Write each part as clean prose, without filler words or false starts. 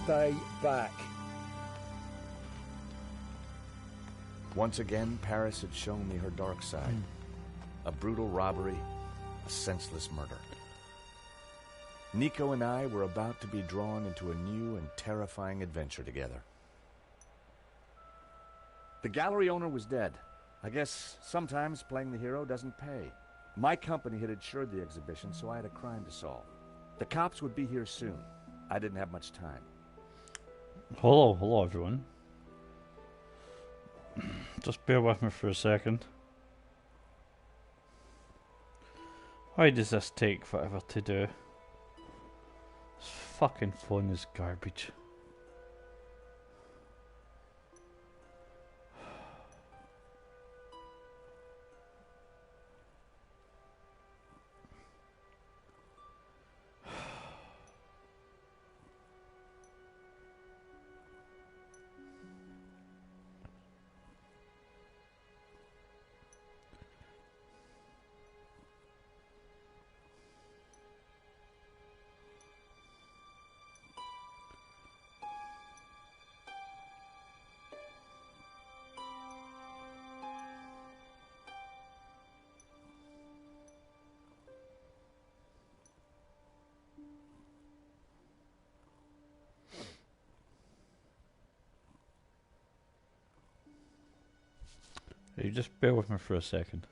stay back. Once again, Paris had shown me her dark side. A brutal robbery, a senseless murder. Nico and I were about to be drawn into a new and terrifying adventure together. The gallery owner was dead. I guess sometimes playing the hero doesn't pay. My company had insured the exhibition, so I had a crime to solve. The cops would be here soon. I didn't have much time. Hello everyone. Just bear with me for a second. Why does this take forever to do? This fucking phone is garbage. You just bear with me for a second.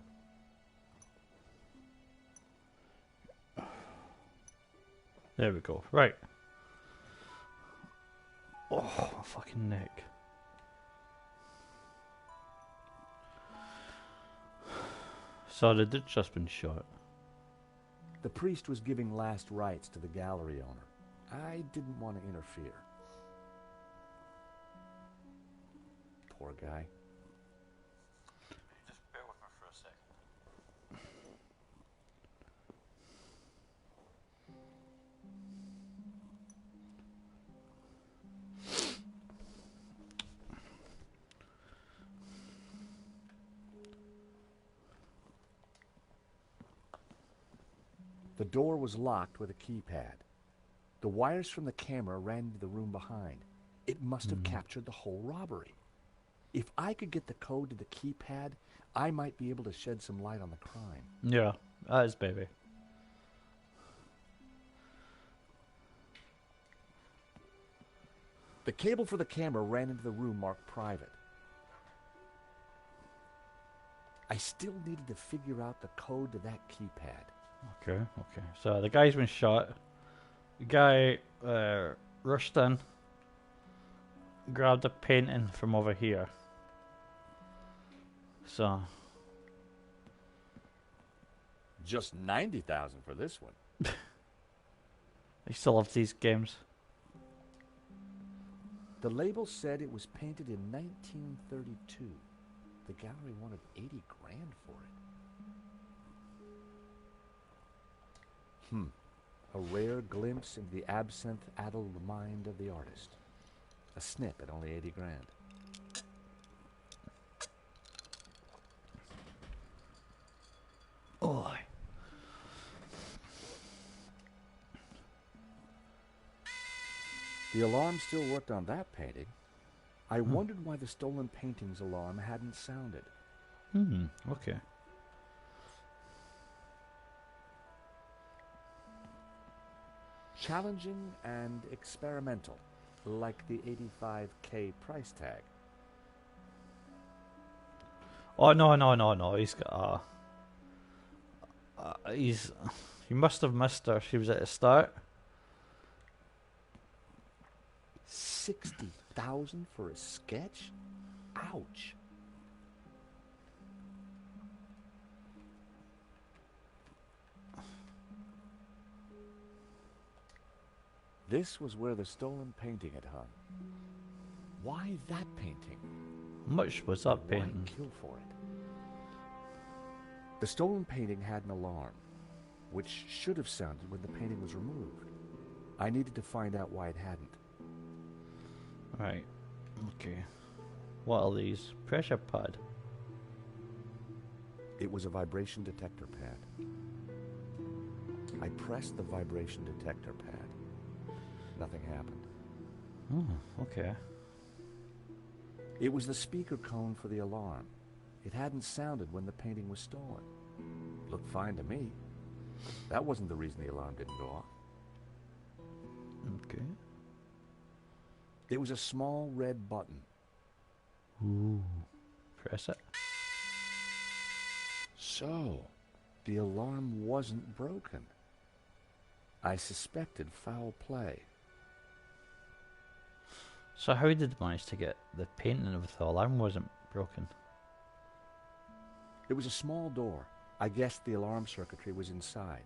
There we go. Right. Oh, my fucking neck. So the dude's just been shot. The priest was giving last rites to the gallery owner. I didn't want to interfere. Poor guy. Just bear with me for a second. The door was locked with a keypad. The wires from the camera ran into the room behind. It must have captured the whole robbery. If I could get the code to the keypad, I might be able to shed some light on the crime. Yeah, that is baby. The cable for the camera ran into the room marked private. I still needed to figure out the code to that keypad. Okay. So the guy's been shot. The guy rushed in, grabbed a painting from over here. So Just 90,000 for this one. I still love these games. The label said it was painted in 1932. The gallery wanted 80 grand for it. A rare glimpse into the absinthe-addled mind of the artist. A snip at only 80 grand. Oh. The alarm still worked on that painting. I wondered why the stolen painting's alarm hadn't sounded. Okay. Challenging and experimental, like the 85K price tag. Oh no! He's got he must have missed her. She was at the start. 60,000 for a sketch? Ouch. This was where the stolen painting had hung. Why that painting? How much was that painting? Why kill for it? The stolen painting had an alarm, which should have sounded when the painting was removed. I needed to find out why it hadn't. Right. Okay. What are these? Pressure pad. It was a vibration detector pad. I pressed the vibration detector pad. Nothing happened. Oh, okay. It was the speaker cone for the alarm. It hadn't sounded when the painting was stolen. Looked fine to me. That wasn't the reason the alarm didn't go off. Okay. It was a small red button. Ooh. Press it. So, the alarm wasn't broken. I suspected foul play. So how did they manage to get the painting with the alarm wasn't broken? It was a small door. I guessed the alarm circuitry was inside.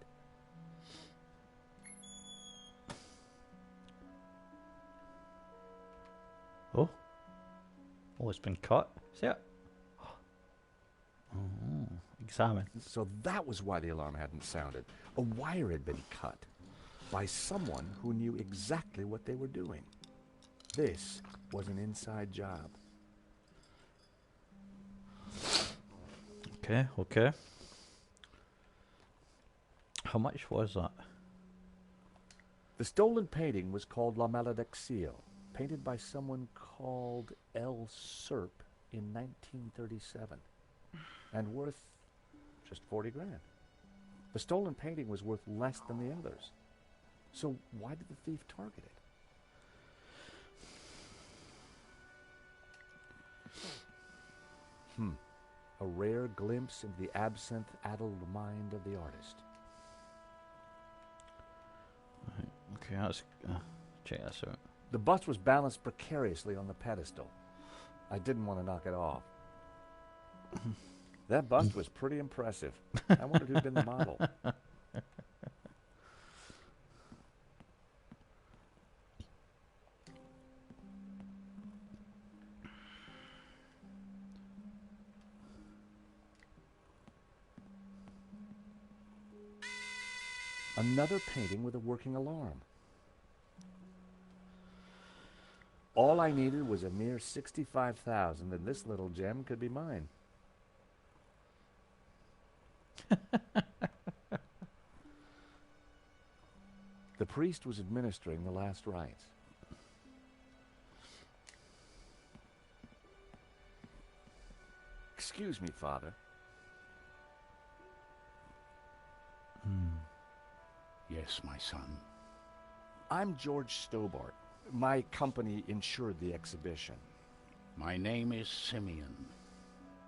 Oh. Oh, it's been cut. See it? Oh, examine. So that was why the alarm hadn't sounded. A wire had been cut by someone who knew exactly what they were doing. This was an inside job. Okay, okay. How much was that? The stolen painting was called La Malediccio, painted by someone called L. Serp in 1937, and worth just 40 grand. The stolen painting was worth less than the others. So why did the thief target it? A rare glimpse into the absinthe-addled mind of the artist. Right, okay, let's check this out. The bust was balanced precariously on the pedestal. I didn't want to knock it off. That bust was pretty impressive. I wondered who'd been the model. Another painting with a working alarm. All I needed was a mere 65,000, and this little gem could be mine. The priest was administering the last rites. Excuse me, Father. Yes, my son. I'm George Stobart. My company insured the exhibition. My name is Simeon.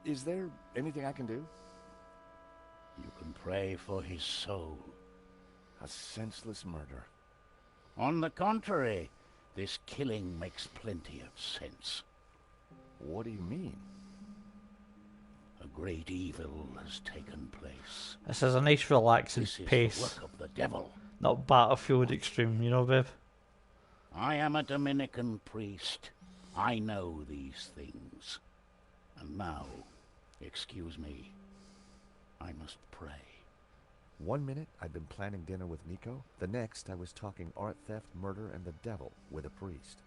Is there anything I can do? You can pray for his soul. A senseless murder. On the contrary, this killing makes plenty of sense. What do you mean? A great evil has taken place. This is a nice relaxing This is pace. the work of the devil. Not Battlefield Extreme, you know, babe? I am a Dominican priest. I know these things. And now, excuse me, I must pray. 1 minute I'd been planning dinner with Nico. The next I was talking art theft, murder, and the devil with a priest.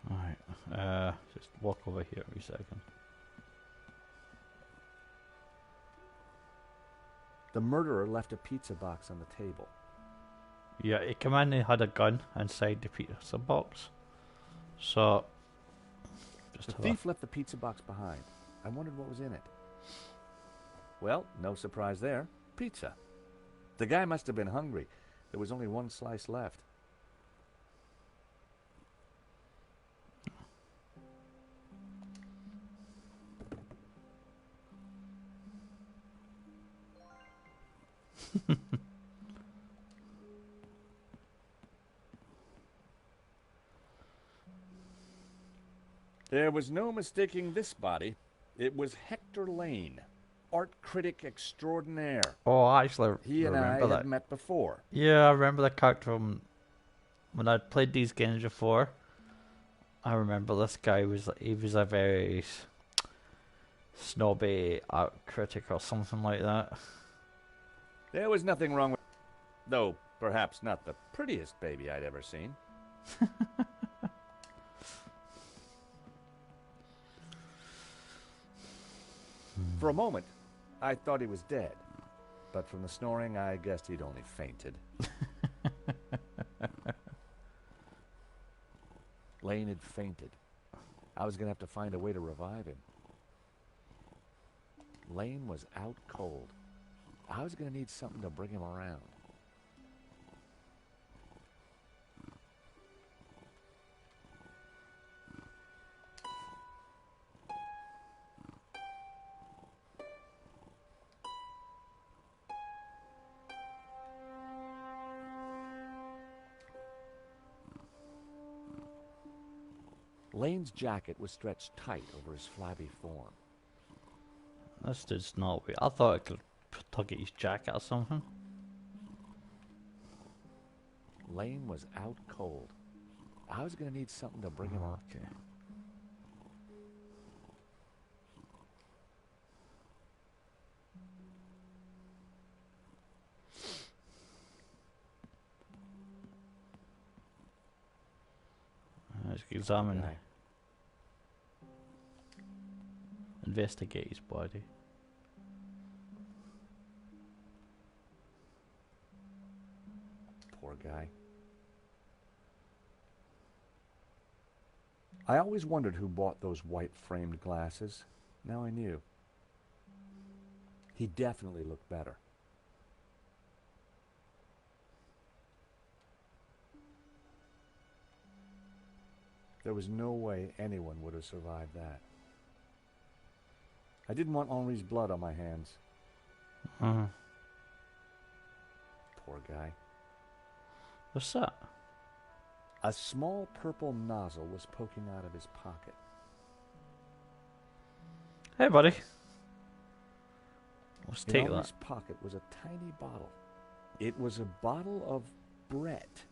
Alright, just walk over here a second. The murderer left a pizza box on the table. Yeah, he came in and had a gun inside the pizza box. So, just The have thief left the pizza box behind. I wondered what was in it. Well, no surprise there. Pizza. The guy must have been hungry. There was only one slice left. There was no mistaking this body. It was Hector Lane, art critic extraordinaire. Oh, I actually He and I remember had that. met before. Yeah, I remember the character when I'd played these games before. I remember this guy he was a very snobby art critic or something like that. There was nothing wrong with... Though, perhaps not the prettiest baby I'd ever seen. For a moment, I thought he was dead. But from the snoring, I guessed he'd only fainted. Lane had fainted. I was going to have to find a way to revive him. Lane was out cold. I was going to need something to bring him around. Lane's jacket was stretched tight over his flabby form. This dude's not weird. I thought I could tug at his jacket or something. Lane was out cold. I was going to need something to bring him up. Okay. Let's examine, Okay. investigate his body. Poor guy. I always wondered who bought those white framed glasses. Now I knew. He definitely looked better. There was no way anyone would have survived that. I didn't want Henri's blood on my hands. Poor guy. What's that? A small purple nozzle was poking out of his pocket. Hey, buddy. Let's In take that. Henri's pocket was a tiny bottle. It was a bottle of Brett.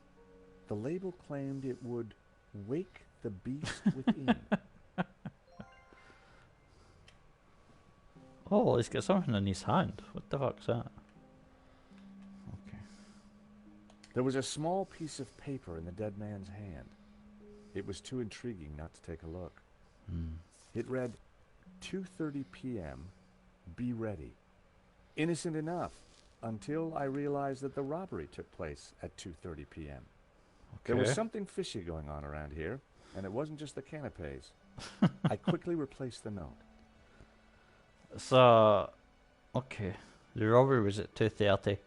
The label claimed it would wake the beast within. Oh, he's got something in his hand. What the fuck's that? Okay. There was a small piece of paper in the dead man's hand. It was too intriguing not to take a look. It read, 2:30 p.m., be ready. Innocent enough, until I realized that the robbery took place at 2:30 p.m. There was something fishy going on around here, and it wasn't just the canapes. I quickly replaced the note. So, okay. The robbery was at 2:30.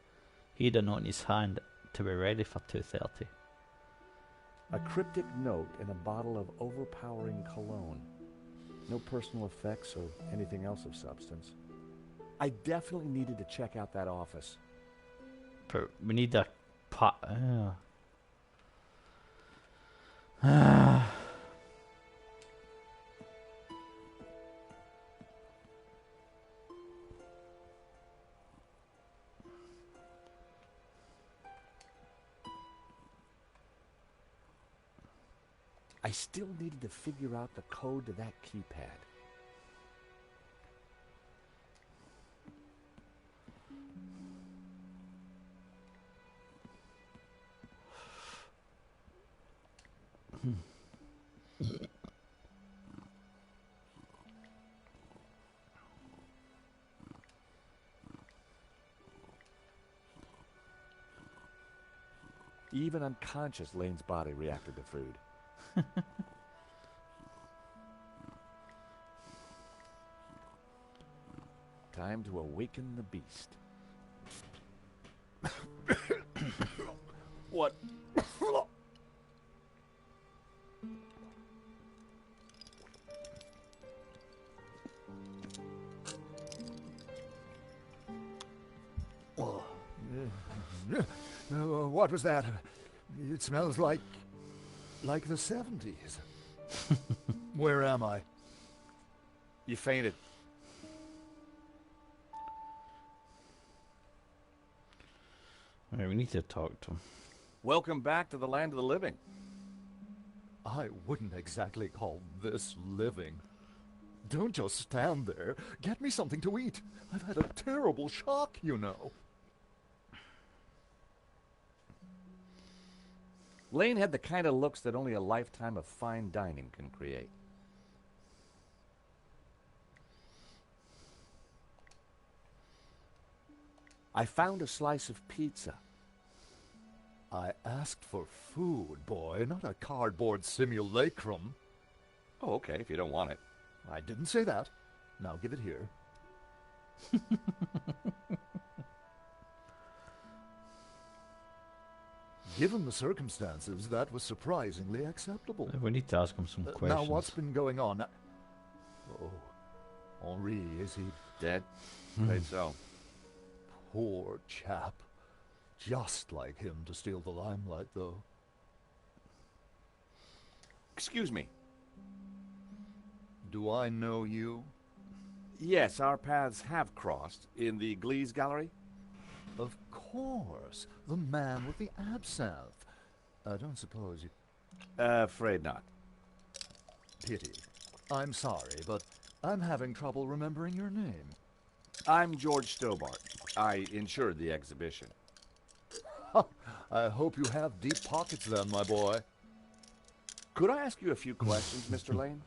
He had a note in his hand to be ready for 2:30. A cryptic note in a bottle of overpowering cologne. No personal effects or anything else of substance. I definitely needed to check out that office. But we need a pot. I still needed to figure out the code to that keypad. Even unconscious, Lane's body reacted to food. Time to awaken the beast. What? What was that? It smells like the 70s. Where am I? You fainted. Right, we need to talk to him. Welcome back to the land of the living. I wouldn't exactly call this living. Don't just stand there. Get me something to eat. I've had a terrible shock, you know. Lane had the kind of looks that only a lifetime of fine dining can create. I found a slice of pizza. I asked for food, boy, not a cardboard simulacrum. Oh, okay, if you don't want it. I didn't say that. Now give it here. Given the circumstances, that was surprisingly acceptable. We need to ask him some questions. Now, what's been going on? Oh, Henri, is he Dead? Afraid so. poor chap? Just like him to steal the limelight, though. Excuse me. Do I know you? Yes, our paths have crossed in the Glee's Gallery. Of course, the man with the absinthe. I don't suppose you... Afraid not. Pity. I'm sorry, but I'm having trouble remembering your name. I'm George Stobart. I insured the exhibition. I hope you have deep pockets then, my boy. Could I ask you a few questions, Mr. Lane?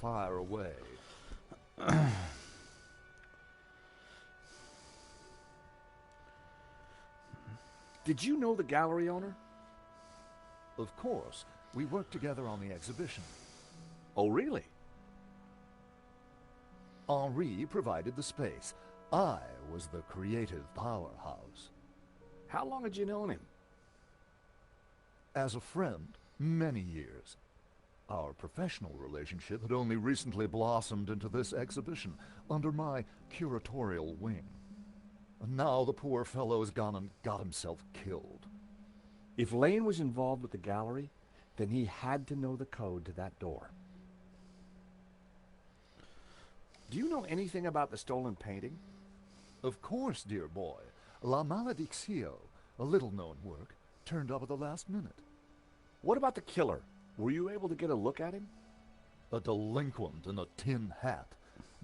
Fire away. Did you know the gallery owner? Of course, we worked together on the exhibition. Oh, really? Henri provided the space. I was the creative powerhouse. How long had you known him? As a friend, many years. Our professional relationship had only recently blossomed into this exhibition, under my curatorial wing. And now the poor fellow's gone and got himself killed. If Lane was involved with the gallery, then he had to know the code to that door. Do you know anything about the stolen painting? Of course, dear boy. La Maledictio, a little-known work, turned up at the last minute. What about the killer? Were you able to get a look at him? A delinquent in a tin hat.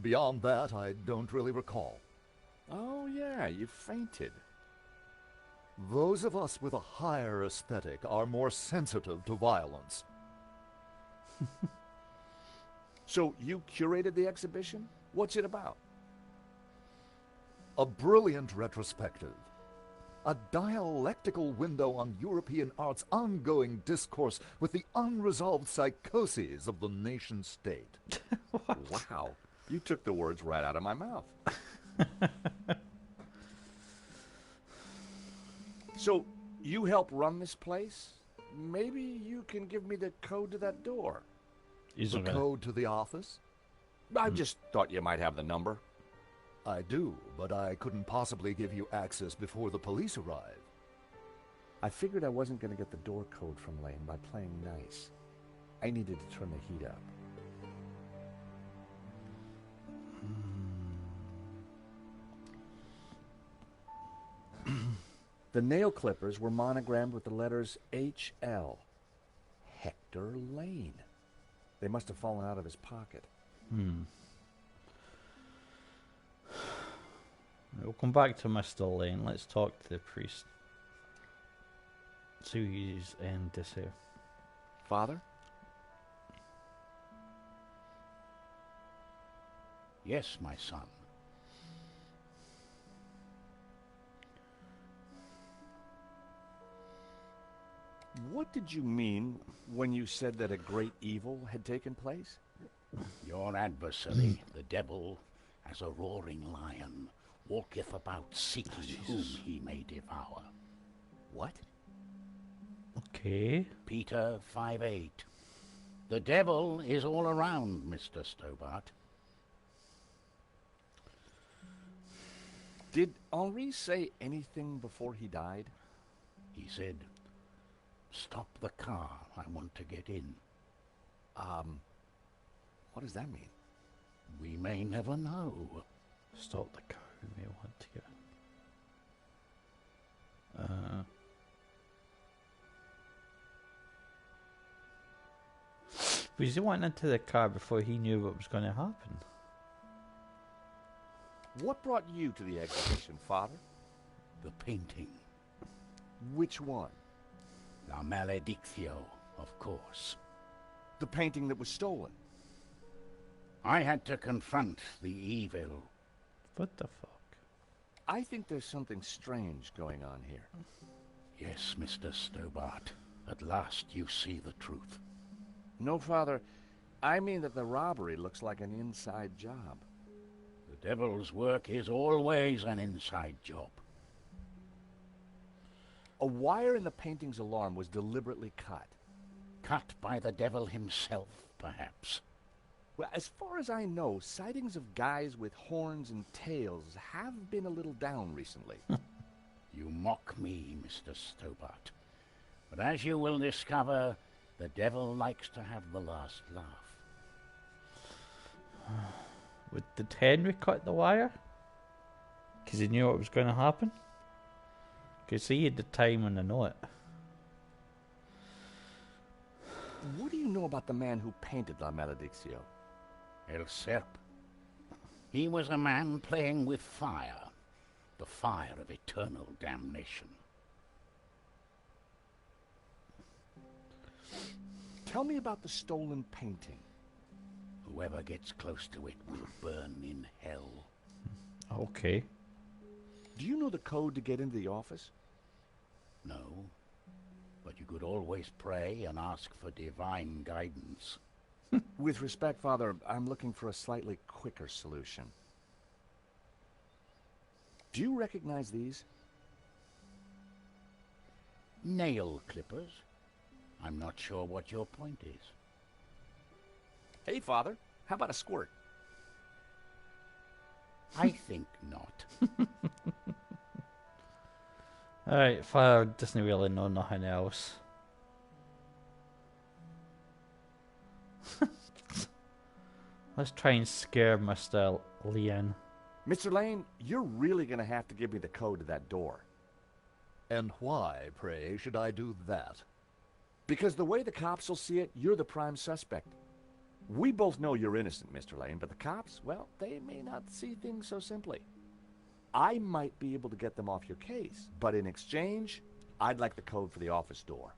Beyond that, I don't really recall. Oh, yeah, you fainted. Those of us with a higher aesthetic are more sensitive to violence. So you curated the exhibition? What's it about? A brilliant retrospective. A dialectical window on European art's ongoing discourse with the unresolved psychoses of the nation-state. Wow, you took the words right out of my mouth. So, you help run this place? Maybe you can give me the code to that door. The code to the office? I just thought you might have the number. I do, but I couldn't possibly give you access before the police arrive. I figured I wasn't going to get the door code from Lane by playing nice. I needed to turn the heat up. The nail clippers were monogrammed with the letters H.L. Hector Lane. They must have fallen out of his pocket. We'll come back to Mr. Lane. Let's talk to the priest. See what he's in to say. Father? Yes, my son. What did you mean when you said that a great evil had taken place? Your adversary, the devil, as a roaring lion, walketh about seeking whom he may devour. What? Okay. Peter 5:8. The devil is all around, Mr. Stobart. Did Henri say anything before he died? He said, "Stop the car, I want to get in." What does that mean? We may never know. Stop the car. We may want to get. Was he wanting into the car before he knew what was going to happen? What brought you to the exhibition, Father? The painting. Which one? La Maledictio, of course. The painting that was stolen. I had to confront the evil. What the fuck? I think there's something strange going on here. Yes, Mr. Stobart. At last you see the truth. No, Father. I mean that the robbery looks like an inside job. The devil's work is always an inside job. A wire in the painting's alarm was deliberately cut. Cut by the devil himself, perhaps. Well, as far as I know, sightings of guys with horns and tails have been a little down recently. You mock me, Mr. Stobart. But as you will discover, the devil likes to have the last laugh. Did Henry cut the wire? Because he knew what was going to happen? Because he had the time and the note. What do you know about the man who painted La Maledictio? El Serp. He was a man playing with fire. The fire of eternal damnation. Tell me about the stolen painting. Whoever gets close to it will burn in hell. Okay. Do you know the code to get into the office? No, but you could always pray and ask for divine guidance. With respect, Father, I'm looking for a slightly quicker solution. Do you recognize these? Nail clippers? I'm not sure what your point is. Hey, Father, how about a squirt? I think not. Alright, Father doesn't really know nothing else. Let's try and scare Mr. Leon. Mr. Lane, you're really going to have to give me the code to that door. And why, pray, should I do that? Because the way the cops will see it, you're the prime suspect. We both know you're innocent, Mr. Lane, but the cops, well, they may not see things so simply. I might be able to get them off your case, but in exchange, I'd like the code for the office door.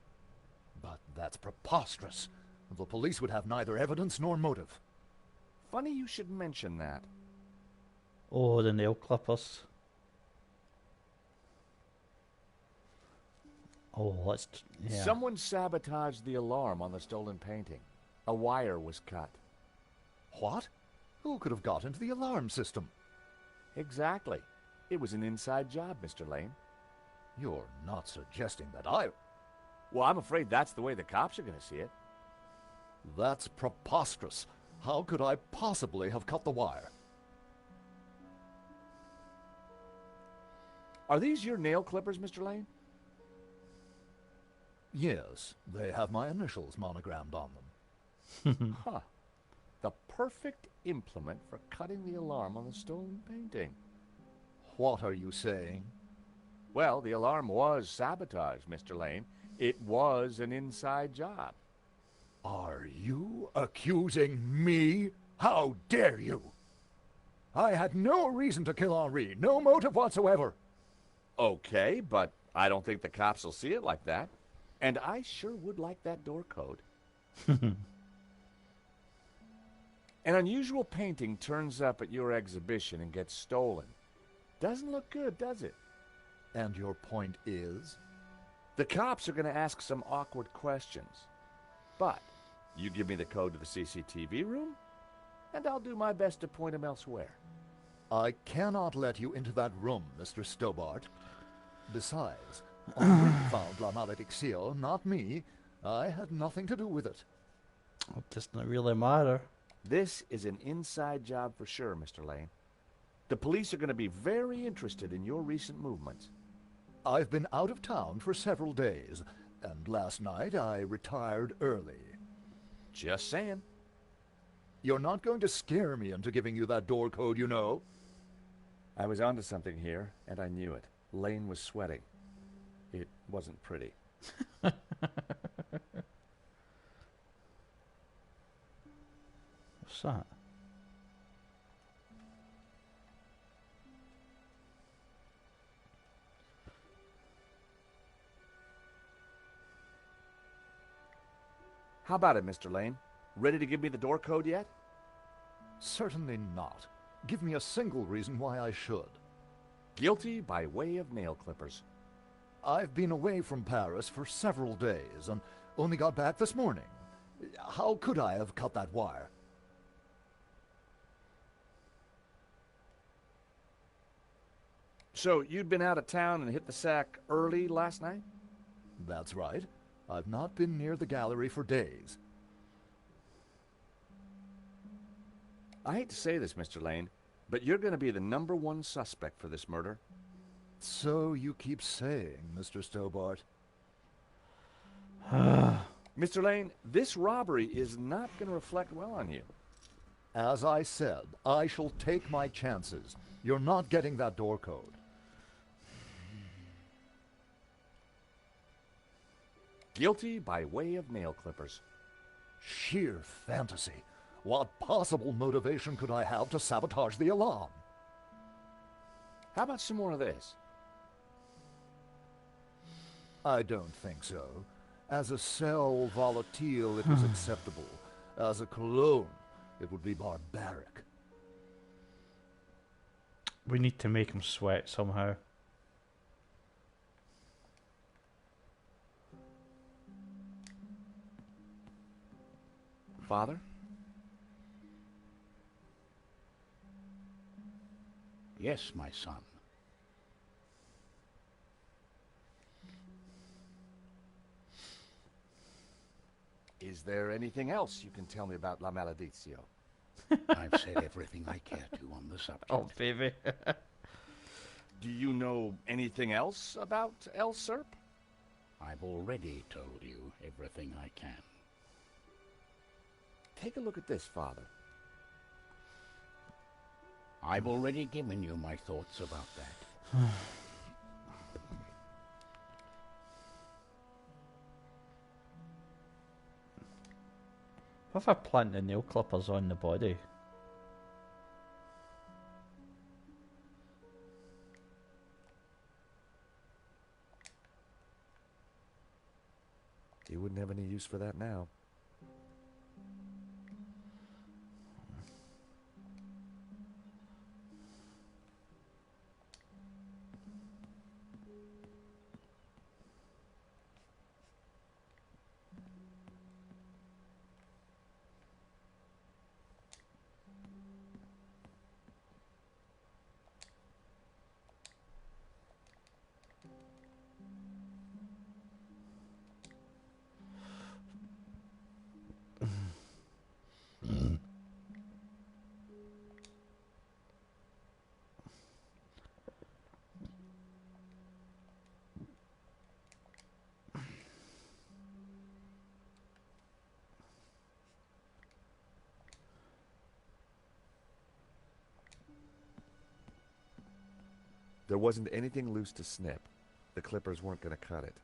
But that's preposterous. The police would have neither evidence nor motive. Funny you should mention that. Oh, the nail clippers. Oh, yeah. Someone sabotaged the alarm on the stolen painting. A wire was cut. What? Who could have got into the alarm system? Exactly. It was an inside job, Mr. Lane. You're not suggesting that I... Well, I'm afraid that's the way the cops are going to see it. That's preposterous. How could I possibly have cut the wire? Are these your nail clippers, Mr. Lane? Yes, they have my initials monogrammed on them. Huh. The perfect implement for cutting the alarm on the stolen painting. What are you saying? Well, the alarm was sabotaged, Mr. Lane. It was an inside job. Are you accusing me? How dare you? I had no reason to kill Henri, no motive whatsoever. Okay, but I don't think the cops will see it like that. And I sure would like that door code. An unusual painting turns up at your exhibition and gets stolen. Doesn't look good, does it? And your point is? The cops are going to ask some awkward questions. But you give me the code to the CCTV room, and I'll do my best to point them elsewhere. I cannot let you into that room, Mr. Stobart. Besides, Henri found La Maledictio, not me. I had nothing to do with it. It doesn't really matter. This is an inside job for sure, Mr. Lane. The police are going to be very interested in your recent movements. I've been out of town for several days, and last night I retired early. Just saying. You're not going to scare me into giving you that door code, you know. I was onto something here, and I knew it. Lane was sweating. It wasn't pretty. What's that? How about it, Mr. Lane? Ready to give me the door code yet? Certainly not. Give me a single reason why I should. Guilty by way of nail clippers. I've been away from Paris for several days and only got back this morning. How could I have cut that wire? So you'd been out of town and hit the sack early last night? That's right. I've not been near the gallery for days. I hate to say this, Mr. Lane, but you're going to be the #1 suspect for this murder. So you keep saying, Mr. Stobart. Mr. Lane, this robbery is not going to reflect well on you. As I said, I shall take my chances. You're not getting that door code. Guilty by way of nail clippers. Sheer fantasy. What possible motivation could I have to sabotage the alarm? How about some more of this? I don't think so. As a cell volatile, it was acceptable. As a cologne, it would be barbaric. We need to make him sweat somehow. Father? Yes, my son. Is there anything else you can tell me about La Maledizio? I've said everything I care to on the subject. Oh, baby. Do you know anything else about El Serp? I've already told you everything I can. Take a look at this, Father. I've already given you my thoughts about that. What if I plant the nail clippers on the body? You wouldn't have any use for that now. There wasn't anything loose to snip. The clippers weren't going to cut it.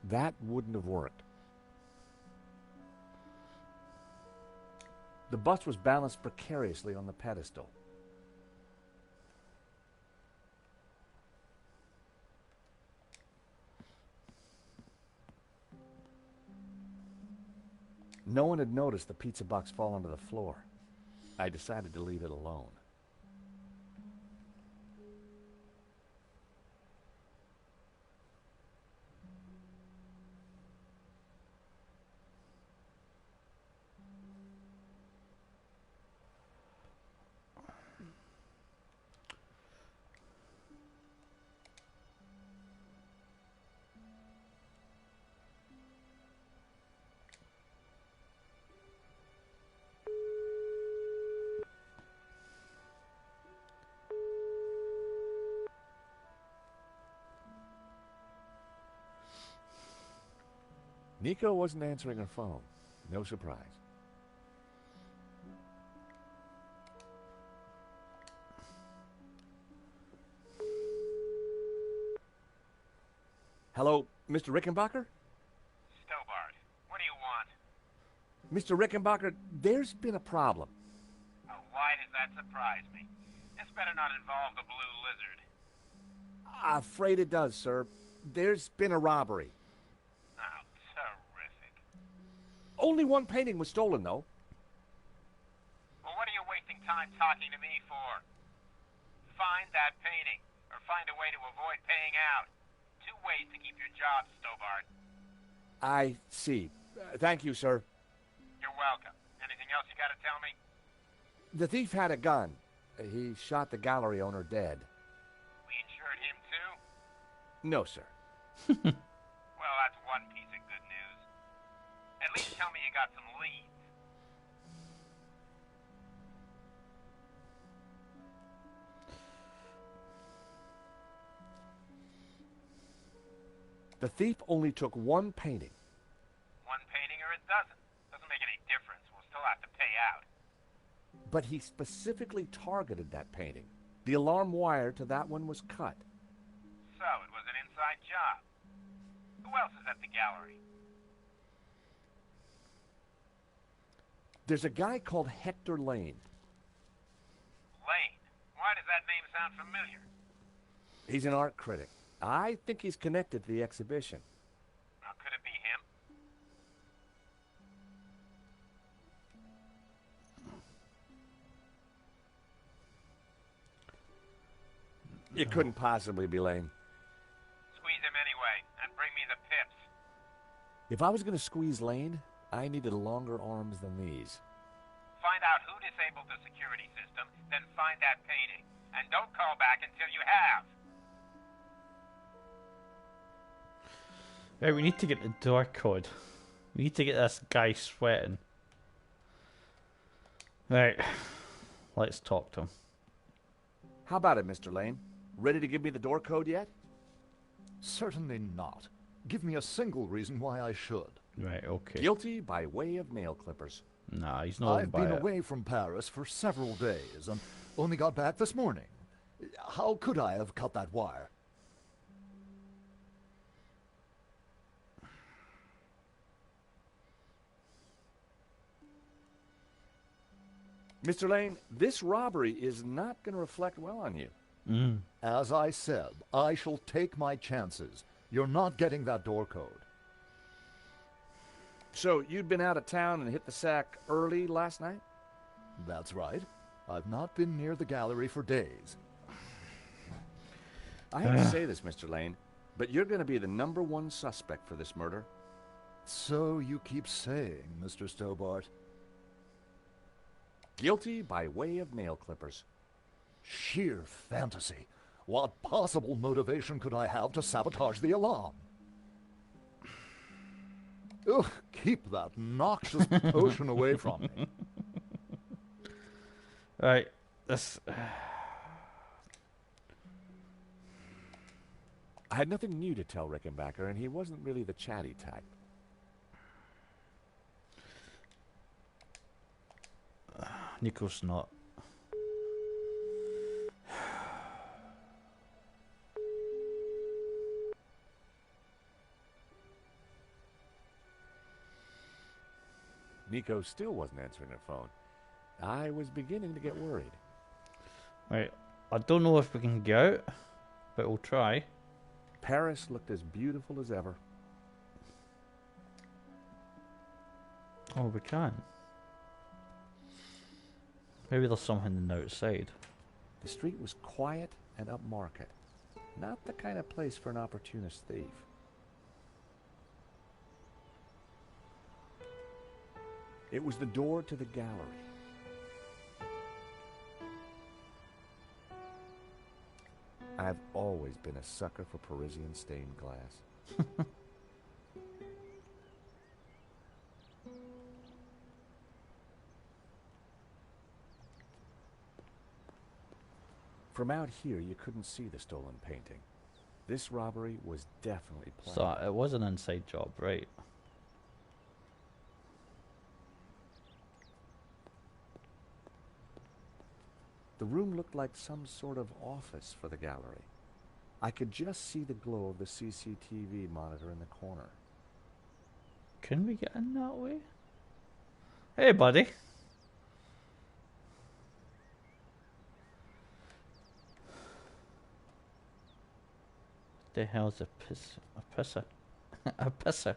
That wouldn't have worked. The bust was balanced precariously on the pedestal. No one had noticed the pizza box fall onto the floor. I decided to leave it alone. Nico wasn't answering her phone. No surprise. Hello, Mr. Rickenbacker? Stobart, what do you want? Mr. Rickenbacker, there's been a problem. Why does that surprise me? This better not involve the Blue Lizard. I'm afraid it does, sir. There's been a robbery. Oh, terrific. Only one painting was stolen, though. Well, what are you wasting time talking to me for? Find that painting, or find a way to avoid paying out. Two ways to keep your job, Stobart. I see. Thank you, sir. You're welcome. Anything else you gotta tell me? The thief had a gun. He shot the gallery owner dead. We insured him too? No, sir. Well, that's one piece of good news. At least tell me you got some leads. The thief only took one painting. One painting or a dozen. Doesn't make any difference. We'll still have to pay out. But he specifically targeted that painting. The alarm wire to that one was cut. So, it was an inside job. Who else is at the gallery? There's a guy called Hector Lane. Lane. Why does that name sound familiar? He's an art critic. I think he's connected to the exhibition. Now, could it be him? It couldn't possibly be Lane. Squeeze him anyway, and bring me the pips. If I was going to squeeze Lane, I needed longer arms than these. Find out who disabled the security system, then find that painting. And don't call back until you have. Right, we need to get the door code. We need to get this guy sweating. Right, let's talk to him. How about it, Mr. Lane? Ready to give me the door code yet? Certainly not. Give me a single reason why I should. Right, okay. Guilty by way of nail clippers. Nah, he's not I've been away from Paris for several days and only got back this morning. How could I have cut that wire? Mr. Lane, this robbery is not going to reflect well on you. As I said, I shall take my chances. You're not getting that door code. So, you'd been out of town and hit the sack early last night? That's right. I've not been near the gallery for days. I hate to say this, Mr. Lane, but you're going to be the #1 suspect for this murder. So you keep saying, Mr. Stobart. Guilty by way of nail clippers. Sheer fantasy. What possible motivation could I have to sabotage the alarm? Ugh, keep that noxious potion away from me. Right, this... I had nothing new to tell Rickenbacker, and he wasn't really the chatty type. Nico's not. Nico still wasn't answering her phone. I was beginning to get worried. Right, I don't know if we can get out, but we'll try. Paris looked as beautiful as ever. Oh, we can. Maybe there's something on the outside. The street was quiet and upmarket. Not the kind of place for an opportunist thief. It was the door to the gallery. I've always been a sucker for Parisian stained glass. From out here, you couldn't see the stolen painting. This robbery was definitely planned. So it was an inside job, right? The room looked like some sort of office for the gallery. I could just see the glow of the CCTV monitor in the corner. Can we get in that way? Hey, buddy. the hell's a pisser? A pisser.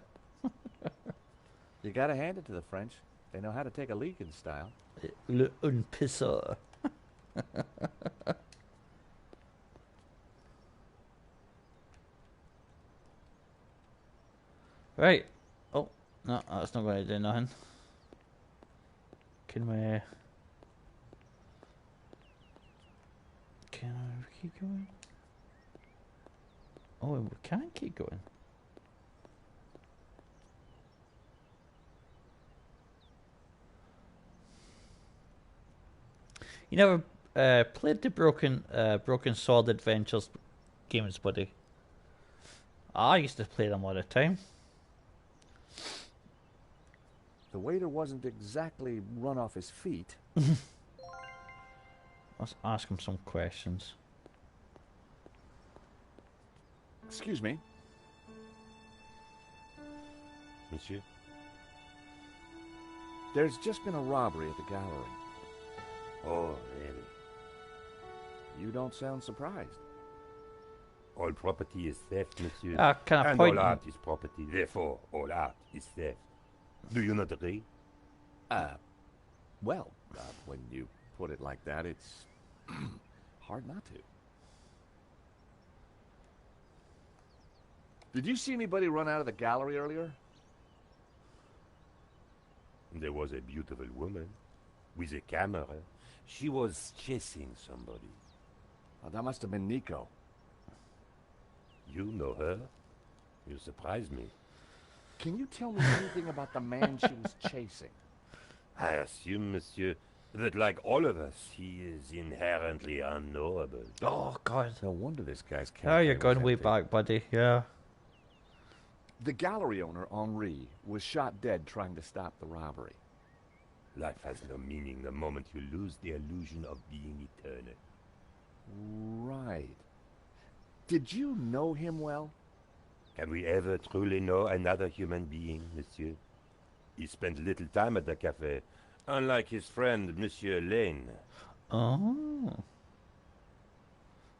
You gotta hand it to the French. They know how to take a leak in style. Un pisser. Right. Oh, no, that's not going to do nothing. Can we... Can I keep going? Oh, we can keep going. You never played the Broken Sword Adventures games, buddy? I used to play them all the time. The waiter wasn't exactly run off his feet. Let's ask him some questions. Excuse me. Monsieur? There's just been a robbery at the gallery. Oh, really? You don't sound surprised. All property is theft, monsieur. Can I And point? all art is property. Therefore, all art is theft. Do you not agree? Well, when you put it like that, it's hard not to. Did you see anybody run out of the gallery earlier? There was a beautiful woman with a camera. She was chasing somebody. Oh, that must have been Nico. You know her? You surprise me. Can you tell me anything about the man she was chasing? I assume, monsieur, that like all of us, he is inherently unknowable. Oh God! No wonder this guy's cafe Oh, you're was going way empty. back, buddy. Yeah. The gallery owner, Henri, was shot dead trying to stop the robbery. Life has no meaning the moment you lose the illusion of being eternal. Right. Did you know him well? Can we ever truly know another human being, monsieur? He spent little time at the cafe, unlike his friend, Monsieur Lane. Oh.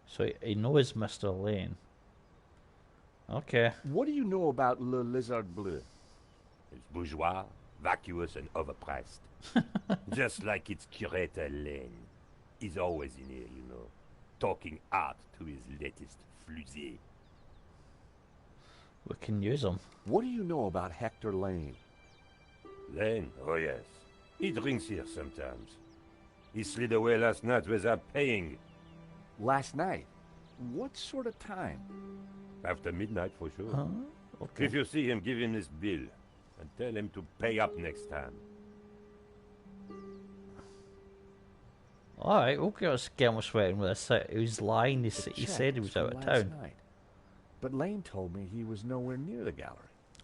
So he knows Mr. Lane. Okay. What do you know about Le Lizard Bleu? It's bourgeois, vacuous, and overpriced. Just like its curator Lane. He's always in here, you know, talking art to his latest flusée. We can use him. What do you know about Hector Lane? Lane? Oh yes. He drinks here sometimes. He slid away last night without paying. Last night? What sort of time? After midnight for sure. Huh? Okay. If you see him, give him this bill. And tell him to pay up next time. Alright, okay, let's get him sweating with this. He was lying. He The said he check was from out of last town. night. But Lane told me he was nowhere near the gallery.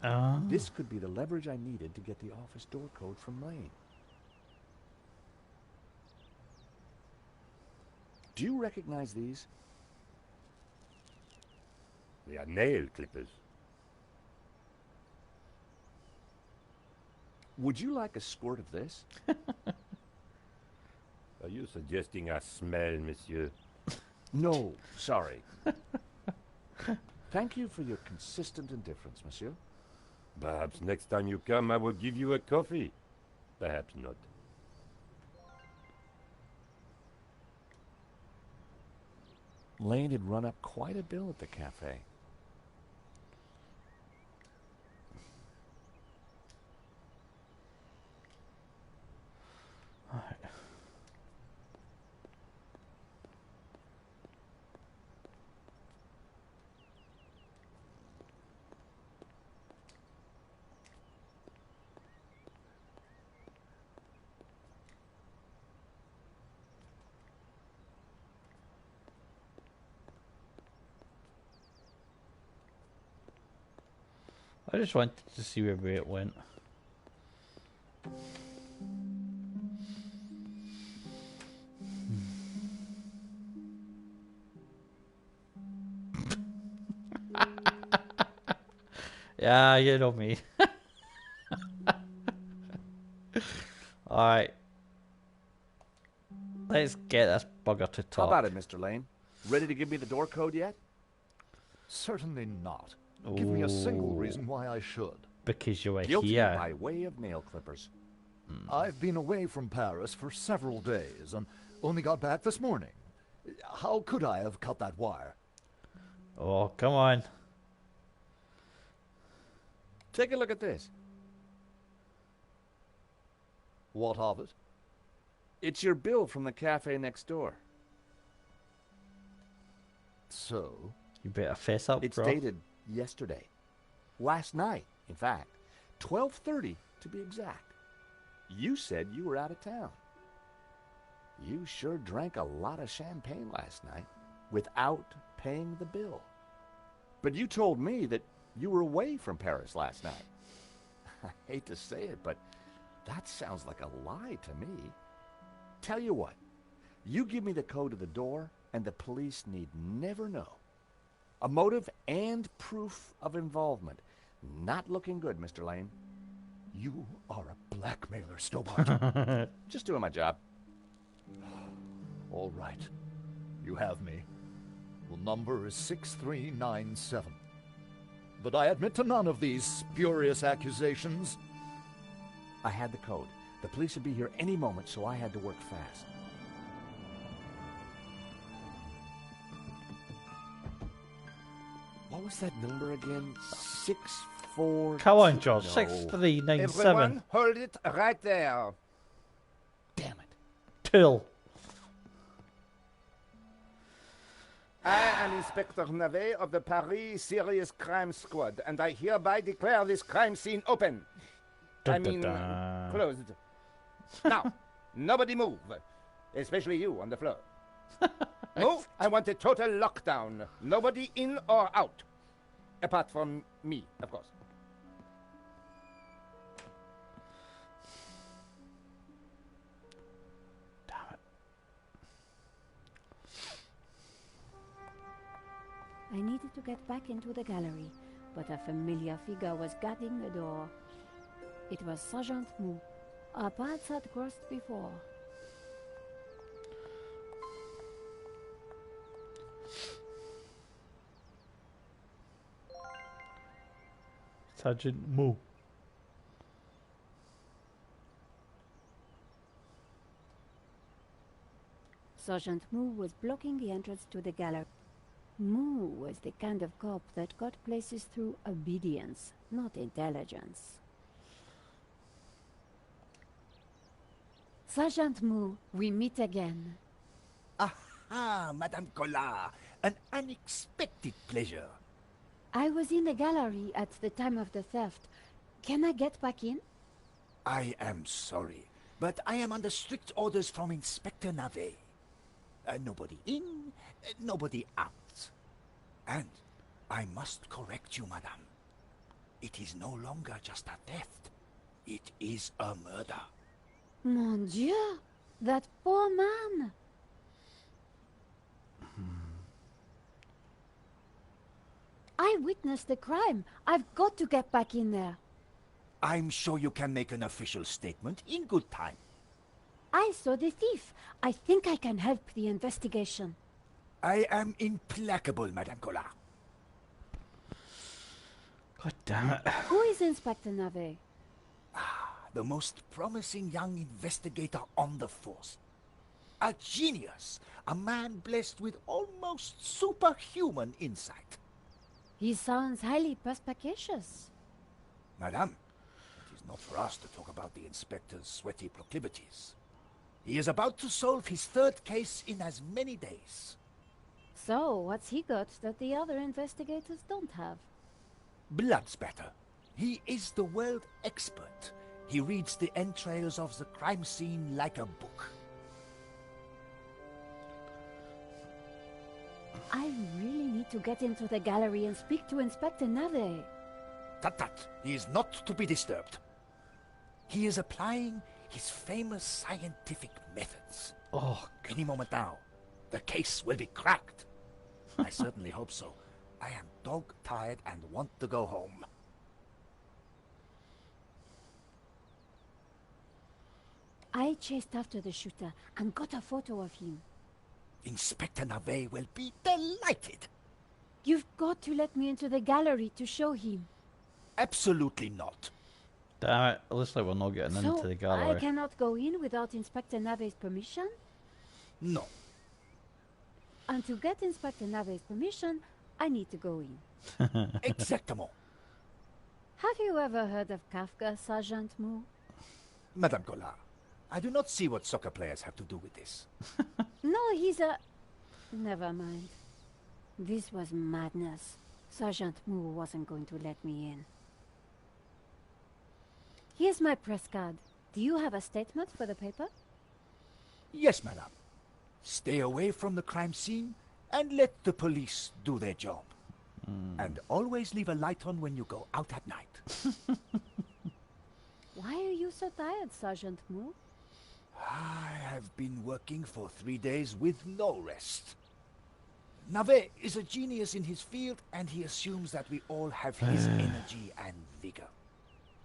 Ah. This could be the leverage I needed to get the office door code from Lane. Do you recognize these? They are nail clippers. Would you like a squirt of this? Are you suggesting I smell, monsieur? No, sorry. Thank you for your consistent indifference, monsieur. Perhaps next time you come, I will give you a coffee. Perhaps not. Lane had run up quite a bill at the cafe. I just wanted to see where it went. Yeah, you know me. Alright. Let's get this bugger to How talk. about it, Mr. Lane? Ready to give me the door code yet? Certainly not. Give me a single reason why I should. Because you were Guilty here. by way of nail clippers. I've been away from Paris for several days and only got back this morning. How could I have cut that wire? Oh, come on. Take a look at this. What of it? It's your bill from the cafe next door. So, You better face up, It's bro. dated yesterday. Last night, in fact. 12:30 to be exact. You said you were out of town. You sure drank a lot of champagne last night without paying the bill. But you told me that you were away from Paris last night. I hate to say it, but that sounds like a lie to me. Tell you what, you give me the code to the door, and the police need never know. A motive and proof of involvement. Not looking good, Mr. Lane. you are a blackmailer, Stobart. Just doing my job. All right. You have me. The number is 6397. But I admit to none of these spurious accusations. I had the code. The police would be here any moment, so I had to work fast. What was that number again? 64... Come on, George. No. 6397. Everyone, hold it right there. Damn it. Tool. I am Inspector Navet of the Paris Serious Crime Squad, and I hereby declare this crime scene open. I mean, Dun-dun-dun. closed. Now, nobody move, especially you on the floor. Move, I want a total lockdown. Nobody in or out. Apart from me, of course. I needed to get back into the gallery, but a familiar figure was guarding the door. It was Sergeant Mou. Our paths had crossed before. Sergeant Moo. Sergeant Mou was blocking the entrance to the gallery. Mou was the kind of cop that got places through obedience, not intelligence. Sergeant Mou, we meet again. Aha, Madame Collard. An unexpected pleasure. I was in the gallery at the time of the theft. Can I get back in? I am sorry, but I am under strict orders from Inspector Navet. Nobody in, nobody out. And I must correct you, madame. It is no longer just a theft. It is a murder. Mon Dieu! That poor man! I witnessed the crime. I've got to get back in there. I'm sure you can make an official statement in good time. I saw the thief. I think I can help the investigation. I am implacable, Madame Collard. God damn it. Who is Inspector Navet? The most promising young investigator on the force. A genius, a man blessed with almost superhuman insight. He sounds highly perspicacious. Madame, it is not for us to talk about the inspector's sweaty proclivities. He is about to solve his third case in as many days. So, what's he got that the other investigators don't have? Blood spatter. He is the world expert. He reads the entrails of the crime scene like a book. I really need to get into the gallery and speak to Inspector Navet. Tut-tut, he is not to be disturbed. He is applying his famous scientific methods. Oh, Any moment now, the case will be cracked. I certainly hope so. I am dog-tired and want to go home. I chased after the shooter and got a photo of him. Inspector Navet will be delighted. You've got to let me into the gallery to show him. Absolutely not. Damn it, looks like we're not getting So, into the I gallery. cannot go in without Inspector Nave's permission? No. And to get Inspector Nave's permission, I need to go in. Exactement. Have you ever heard of Kafka, Sergeant Moo? Madame Collard, I do not see what soccer players have to do with this. No, he's a... Never mind. This was madness. Sergeant Moo wasn't going to let me in. Here's my press card. Do you have a statement for the paper? Yes, madame. Stay away from the crime scene and let the police do their job. And always leave a light on when you go out at night. Why are you so tired, Sergeant Moo? I have been working for 3 days with no rest. Nave is a genius in his field, and he assumes that we all have his energy and vigor.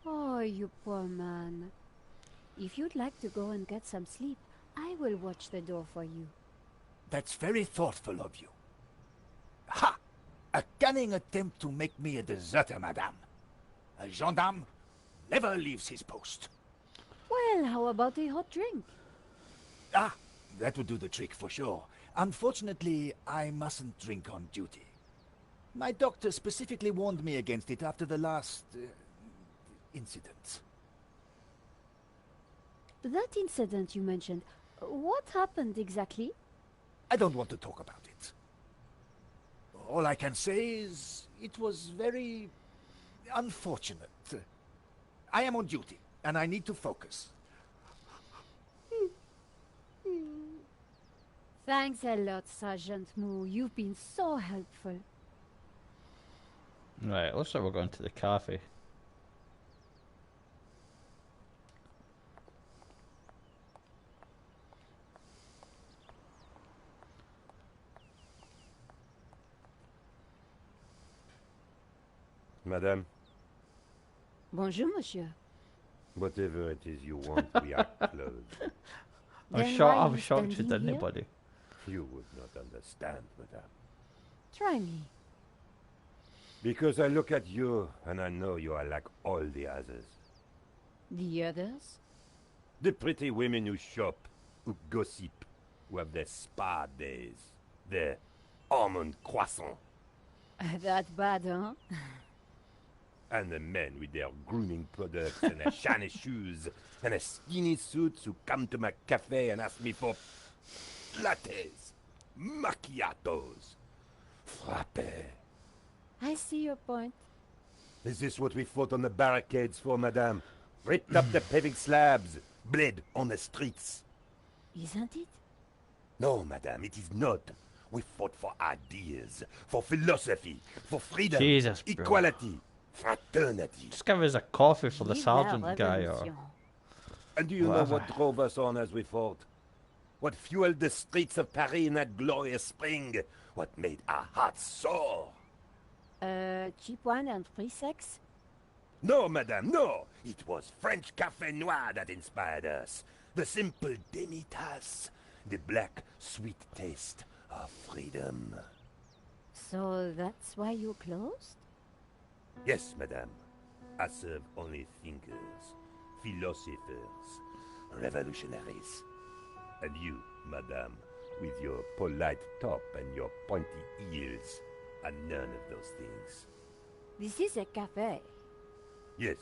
Oh, you poor man. If you'd like to go and get some sleep, I will watch the door for you. That's very thoughtful of you. Ha! A cunning attempt to make me a deserter, madame. A gendarme never leaves his post. Well, how about a hot drink? Ah, that would do the trick for sure. Unfortunately, I mustn't drink on duty. My doctor specifically warned me against it after the last incident. That incident you mentioned, what happened exactly? I don't want to talk about it. All I can say is it was very unfortunate. I am on duty, and I need to focus. Thanks a lot, Sergeant Moo. You've been so helpful. Right, looks like we're going to the cafe. Madame, Bonjour, monsieur. whatever it is you want, we are closed. Then why are I'm you shocked you standing didn't, here? buddy. You would not understand, madame. Try me. Because I look at you and I know you are like all the others. The others? The pretty women who shop, who gossip, who have their spa days, their almond croissant, That bad, huh? and the men with their grooming products and their shiny shoes and their skinny suits who come to my cafe and ask me for lattes, macchiatos, frappes. I see your point. Is this what we fought on the barricades for, madame? Ripped up the paving slabs, bled on the streets. Isn't it? No, madame, it is not. We fought for ideas, for philosophy, for freedom, Jesus, bro. equality, fraternity. Just give us a coffee for the Vive la sergeant guy, or... revolution. And do you know Whatever. what drove us on as we fought? What fueled the streets of Paris in that glorious spring? What made our hearts soar? Cheap wine and free sex? No, madame, no! It was French Café Noir that inspired us. The simple demi-tasse. The black, sweet taste of freedom. So that's why you closed? Yes, madame. I serve only thinkers, philosophers, revolutionaries. And you, madame, with your polite top and your pointy ears, are none of those things. This is a cafe. Yes,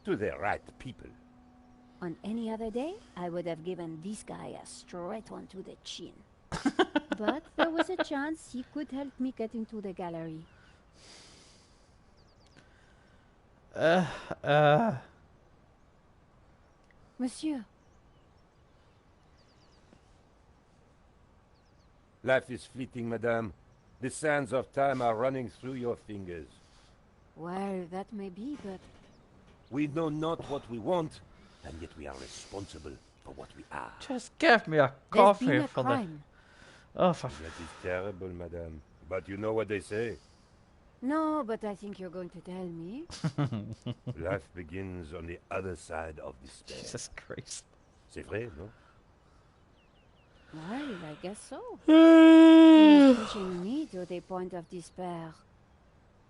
to the right people. On any other day, I would have given this guy a straight one to the chin. But there was a chance he could help me get into the gallery. Monsieur, Life is fleeting, madame. The sands of time are running through your fingers. well, that may be, but We know not what we want, and yet we are responsible for what we are. Just give me a there's coffee been a for crime. the... Oh, for... That is terrible, madame. But you know what they say. No, but I think you're going to tell me. Life begins on the other side of despair. Jesus Christ. C'est vrai, no? Well, I guess so. He was pushing me to the point of despair.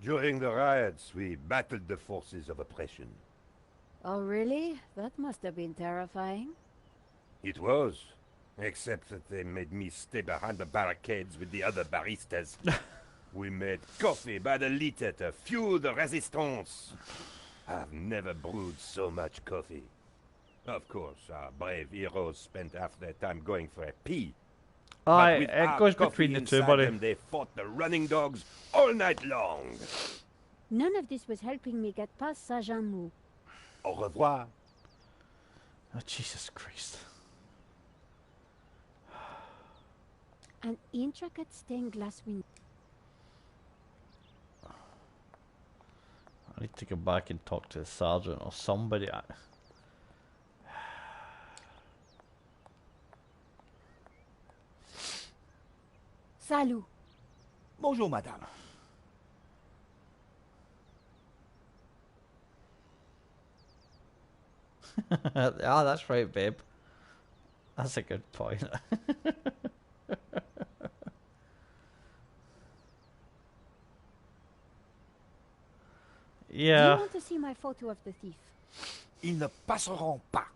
During the riots, we battled the forces of oppression. Oh, really? That must have been terrifying. It was. Except that they made me stay behind the barricades with the other baristas. We made coffee by the liter to fuel the resistance. I've never brewed so much coffee. Of course, our brave heroes spent half their time going for a pee. Aye, With it our goes coffee between the two, inside buddy. them, they fought the running dogs all night long. None of this was helping me get past Sergeant Mou. Au revoir. Oh, Jesus Christ. An intricate stained glass window. I need to go back and talk to the sergeant or somebody. Salut. Bonjour, madame. Ah, that's right, babe. That's a good point. Do Yeah. you want to see my photo of the thief? Ils ne passeront pas.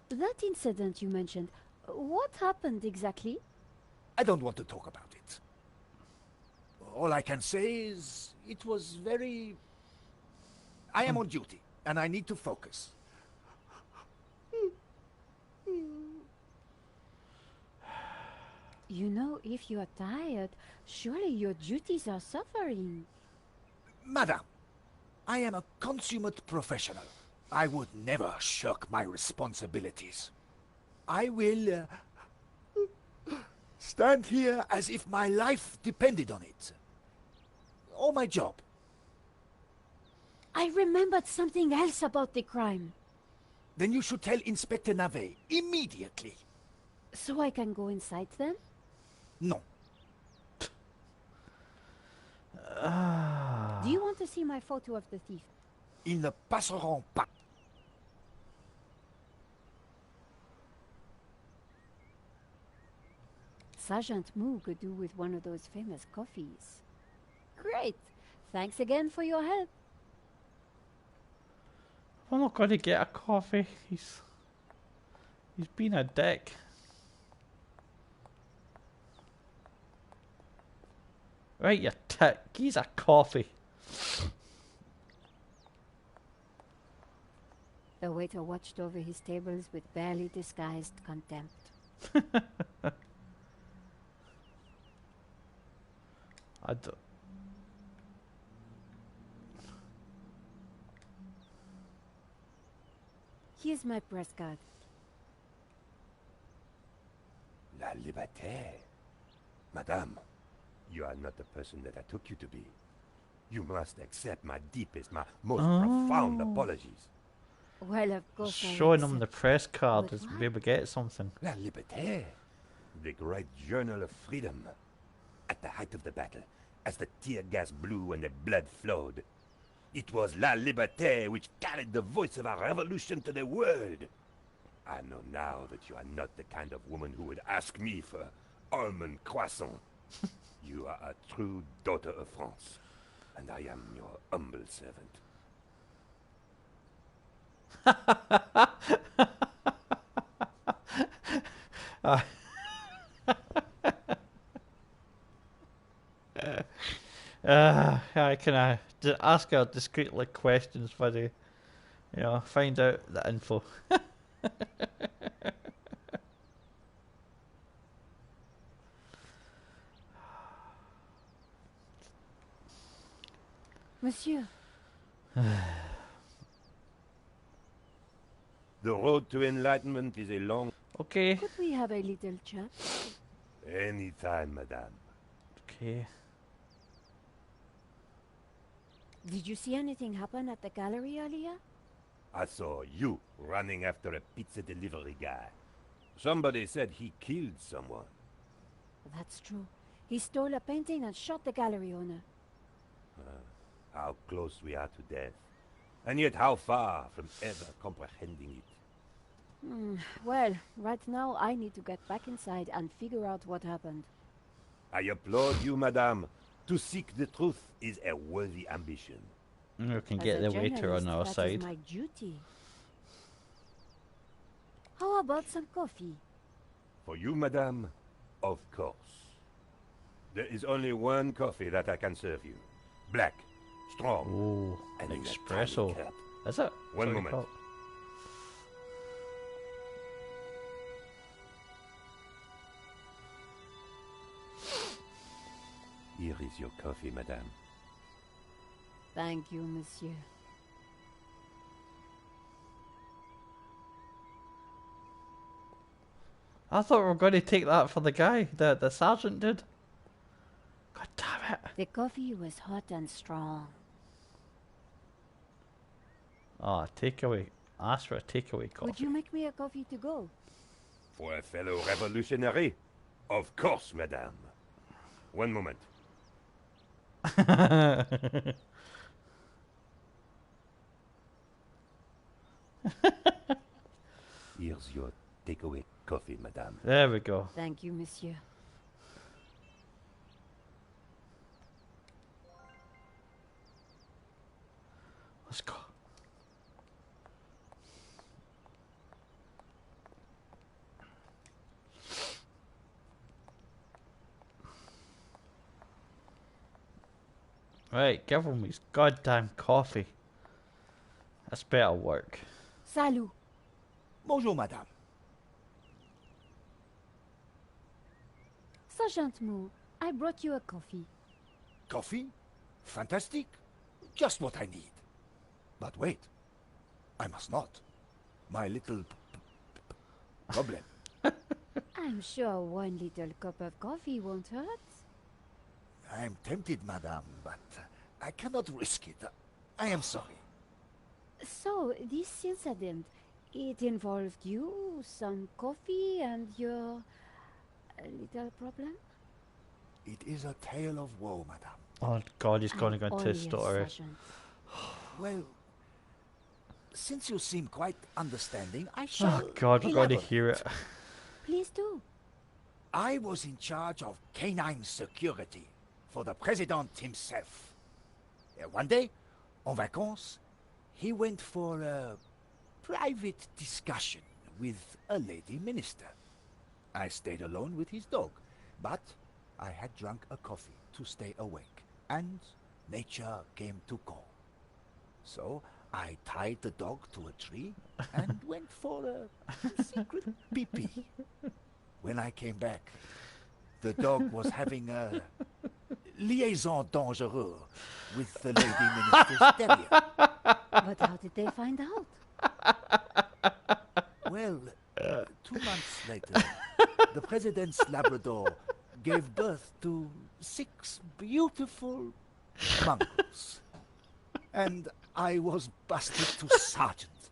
That incident you mentioned, what happened exactly? I don't want to talk about it. All I can say is it was very... I am on duty, and I need to focus. You know, if you are tired, surely your duties are suffering. Madam, I am a consummate professional. I would never shirk my responsibilities. I will stand here as if my life depended on it. Or my job. I remembered something else about the crime. Then you should tell Inspector Navet immediately. So I can go inside then? No. Do you want to see my photo of the thief? Ils ne passeront pas. Sergeant Mou could do with one of those famous coffees. Great! Thanks again for your help. I'm not going to get a coffee. He's been a dick. Right, you tick. He's a coffee. The waiter watched over his tables with barely disguised contempt. I don't. Here's my press card. La liberté. Madame, you are not the person that I took you to be. You must accept my deepest, my most profound apologies. Well, of course I Showing him the accept. press card But is what? maybe get something. La liberté. The great journal of freedom. At the height of the battle, as the tear gas blew and the blood flowed, it was La Liberté which carried the voice of our revolution to the world. I know now that you are not the kind of woman who would ask me for almond croissant. You are a true daughter of France, and I am your humble servant. I can ask her discreetly questions for the, find out the info. Monsieur, The road to enlightenment is a long... Okay. could we have a little chat? Any time, madame. Okay. Did you see anything happen at the gallery earlier? I saw you running after a pizza delivery guy. Somebody said he killed someone. That's true. He stole a painting and shot the gallery owner. How close we are to death. And yet how far from ever comprehending it. Well, right now I need to get back inside and figure out what happened. I applaud you, madame. To seek the truth is a worthy ambition. We can As get a the waiter on journalist, our that is side. my duty. How about some coffee? For you, madame, of course. There is only one coffee that I can serve you. Black, strong, Ooh, and in a tiny espresso. cup. Is it? One Sorry, moment. Pop. Here is your coffee, madame. Thank you, monsieur. I thought we were going to take that for the guy, the sergeant did. God damn it. The coffee was hot and strong. Oh, takeaway. Ask for a takeaway coffee. Would you make me a coffee to go? For a fellow revolutionary? Of course, madame. One moment. Here's your takeaway coffee, madame. There we go. Thank you, monsieur. Let's go. Right, give him his goddamn coffee. That's better work. Salut. Bonjour, madame. Sergeant Moo, I brought you a coffee. Coffee? Fantastic. Just what I need. But wait. I must not. My little problem. I'm sure one little cup of coffee won't hurt. I am tempted, madame, but I cannot risk it. I am sorry. So, this incident, it involved you, some coffee, and your little problem? It is a tale of woe, madame. Oh god, he's going to I'm go into all his ears, story. Sergeant. Well, since you seem quite understanding, I shall Oh god, we're going to elaborate. hear it. Please do. I was in charge of canine security for the president himself. One day, en vacances, he went for a private discussion with a lady minister. I stayed alone with his dog, but I had drunk a coffee to stay awake, and nature came to call. So I tied the dog to a tree and went for a secret pee-pee. When I came back, the dog was having a liaison dangereuse with the lady minister's terrier. But how did they find out? Well, 2 months later, the president's Labrador gave birth to 6 beautiful mongrels. And I was busted to sergeant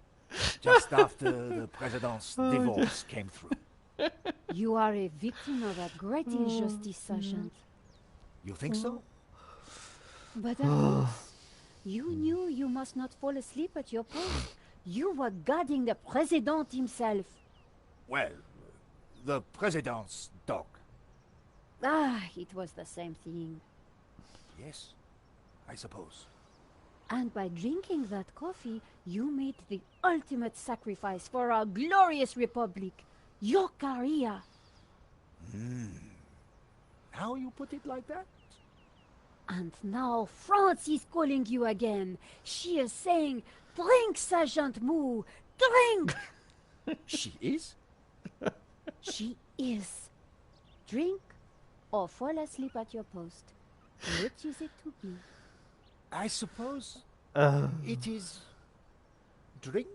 just after the president's divorce came through. You are a victim of a great injustice, Sergeant. You think so? But of course, you knew you must not fall asleep at your post. You were guarding the president himself. Well, the president's dog. Ah, it was the same thing. Yes, I suppose. And by drinking that coffee, you made the ultimate sacrifice for our glorious republic, your career. Now you put it like that? And now France is calling you again. She is saying, drink, Sergeant Moo, drink! She is? She is. Drink or fall asleep at your post. Which is it to be? I suppose it is drink?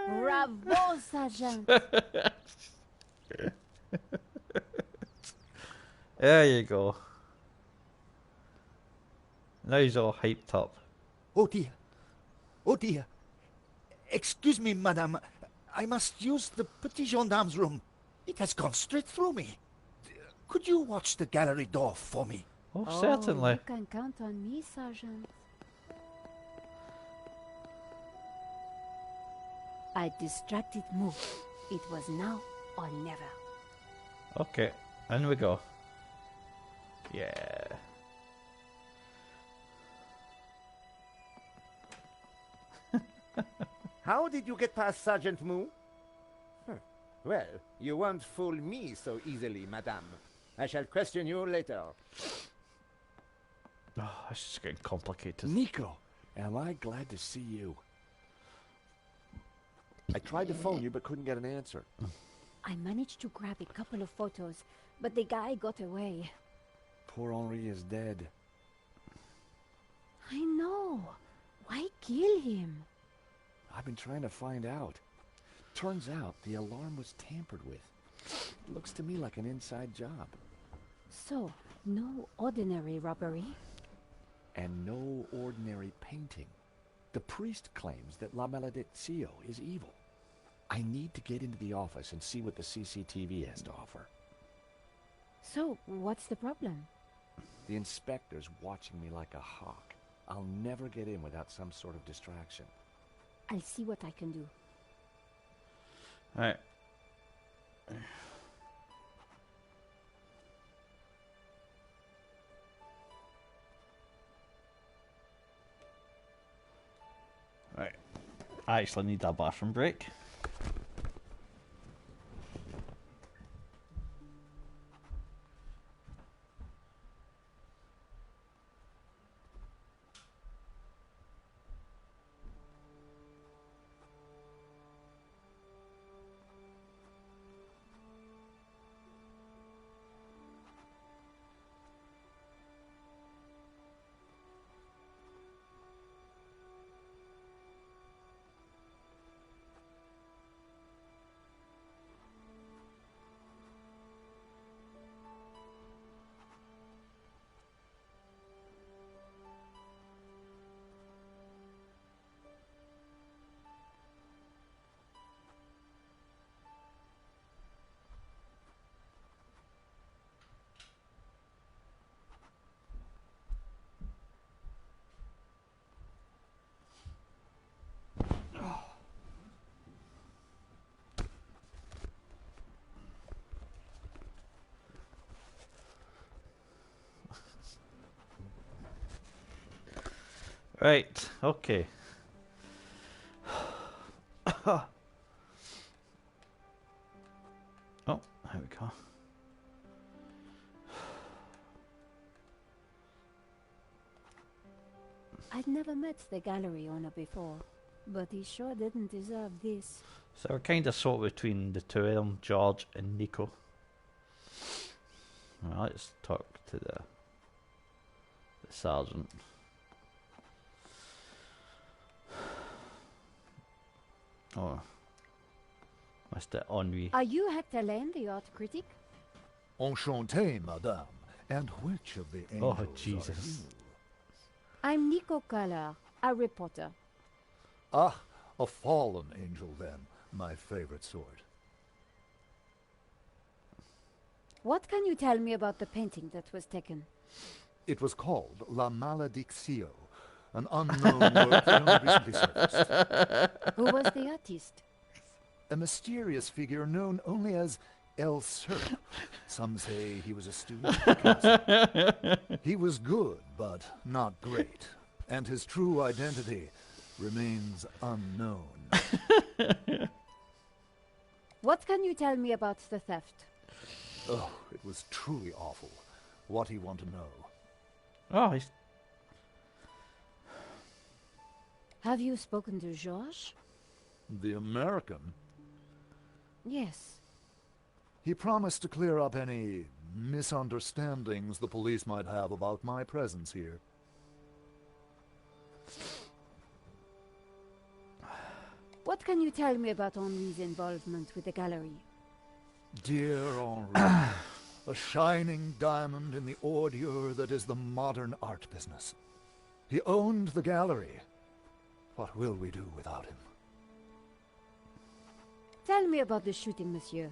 Bravo, Sergeant. There you go. Now he's all hyped up. Oh dear. Oh dear. Excuse me, madame. I must use the petit gendarme's room. It has gone straight through me. Could you watch the gallery door for me? Oh, certainly. You can count on me, Sergeant. I distracted Moo. It was now or never. Okay, in we go. Yeah. How did you get past Sergeant Moo? Well, you won't fool me so easily, madame. I shall question you later. Oh, this is getting complicated. Nico, am I glad to see you. I tried to phone you but couldn't get an answer. I managed to grab a couple of photos, but the guy got away. Poor Henri is dead. I know. Why kill him? I've been trying to find out. Turns out the alarm was tampered with. Looks to me like an inside job. So, no ordinary robbery? And no ordinary painting. The priest claims that La Maledictio is evil. I need to get into the office and see what the CCTV has to offer. So, what's the problem? The inspector's watching me like a hawk. I'll never get in without some sort of distraction. I'll see what I can do. Right. Right. I actually need a bathroom break. Right, okay. Oh, there we go. I'd never met the gallery owner before, but he sure didn't deserve this. So we're kind of sort between the two of them, George and Nico. Well, let's talk to the sergeant. Oh, Mr. Henri. Are you Hector Lane, the art critic? Enchanté, madame. And which of the angels Oh, Jesus. are you? I'm Nico Keller, a reporter. Ah, a fallen angel then. My favorite sort. What can you tell me about the painting that was taken? It was called La Maledictio, an unknown work that only recently surfaced. Who was the artist? A mysterious figure known only as El Serp. Some say he was a student. He was good, but not great. And his true identity remains unknown. What can you tell me about the theft? Oh, it was truly awful. What do you want to know? Oh, he's... Have you spoken to Georges? The American? Yes. He promised to clear up any misunderstandings the police might have about my presence here. What can you tell me about Henri's involvement with the gallery? Dear Henri, a shining diamond in the ordure that is the modern art business. He owned the gallery. What will we do without him? Tell me about the shooting, monsieur.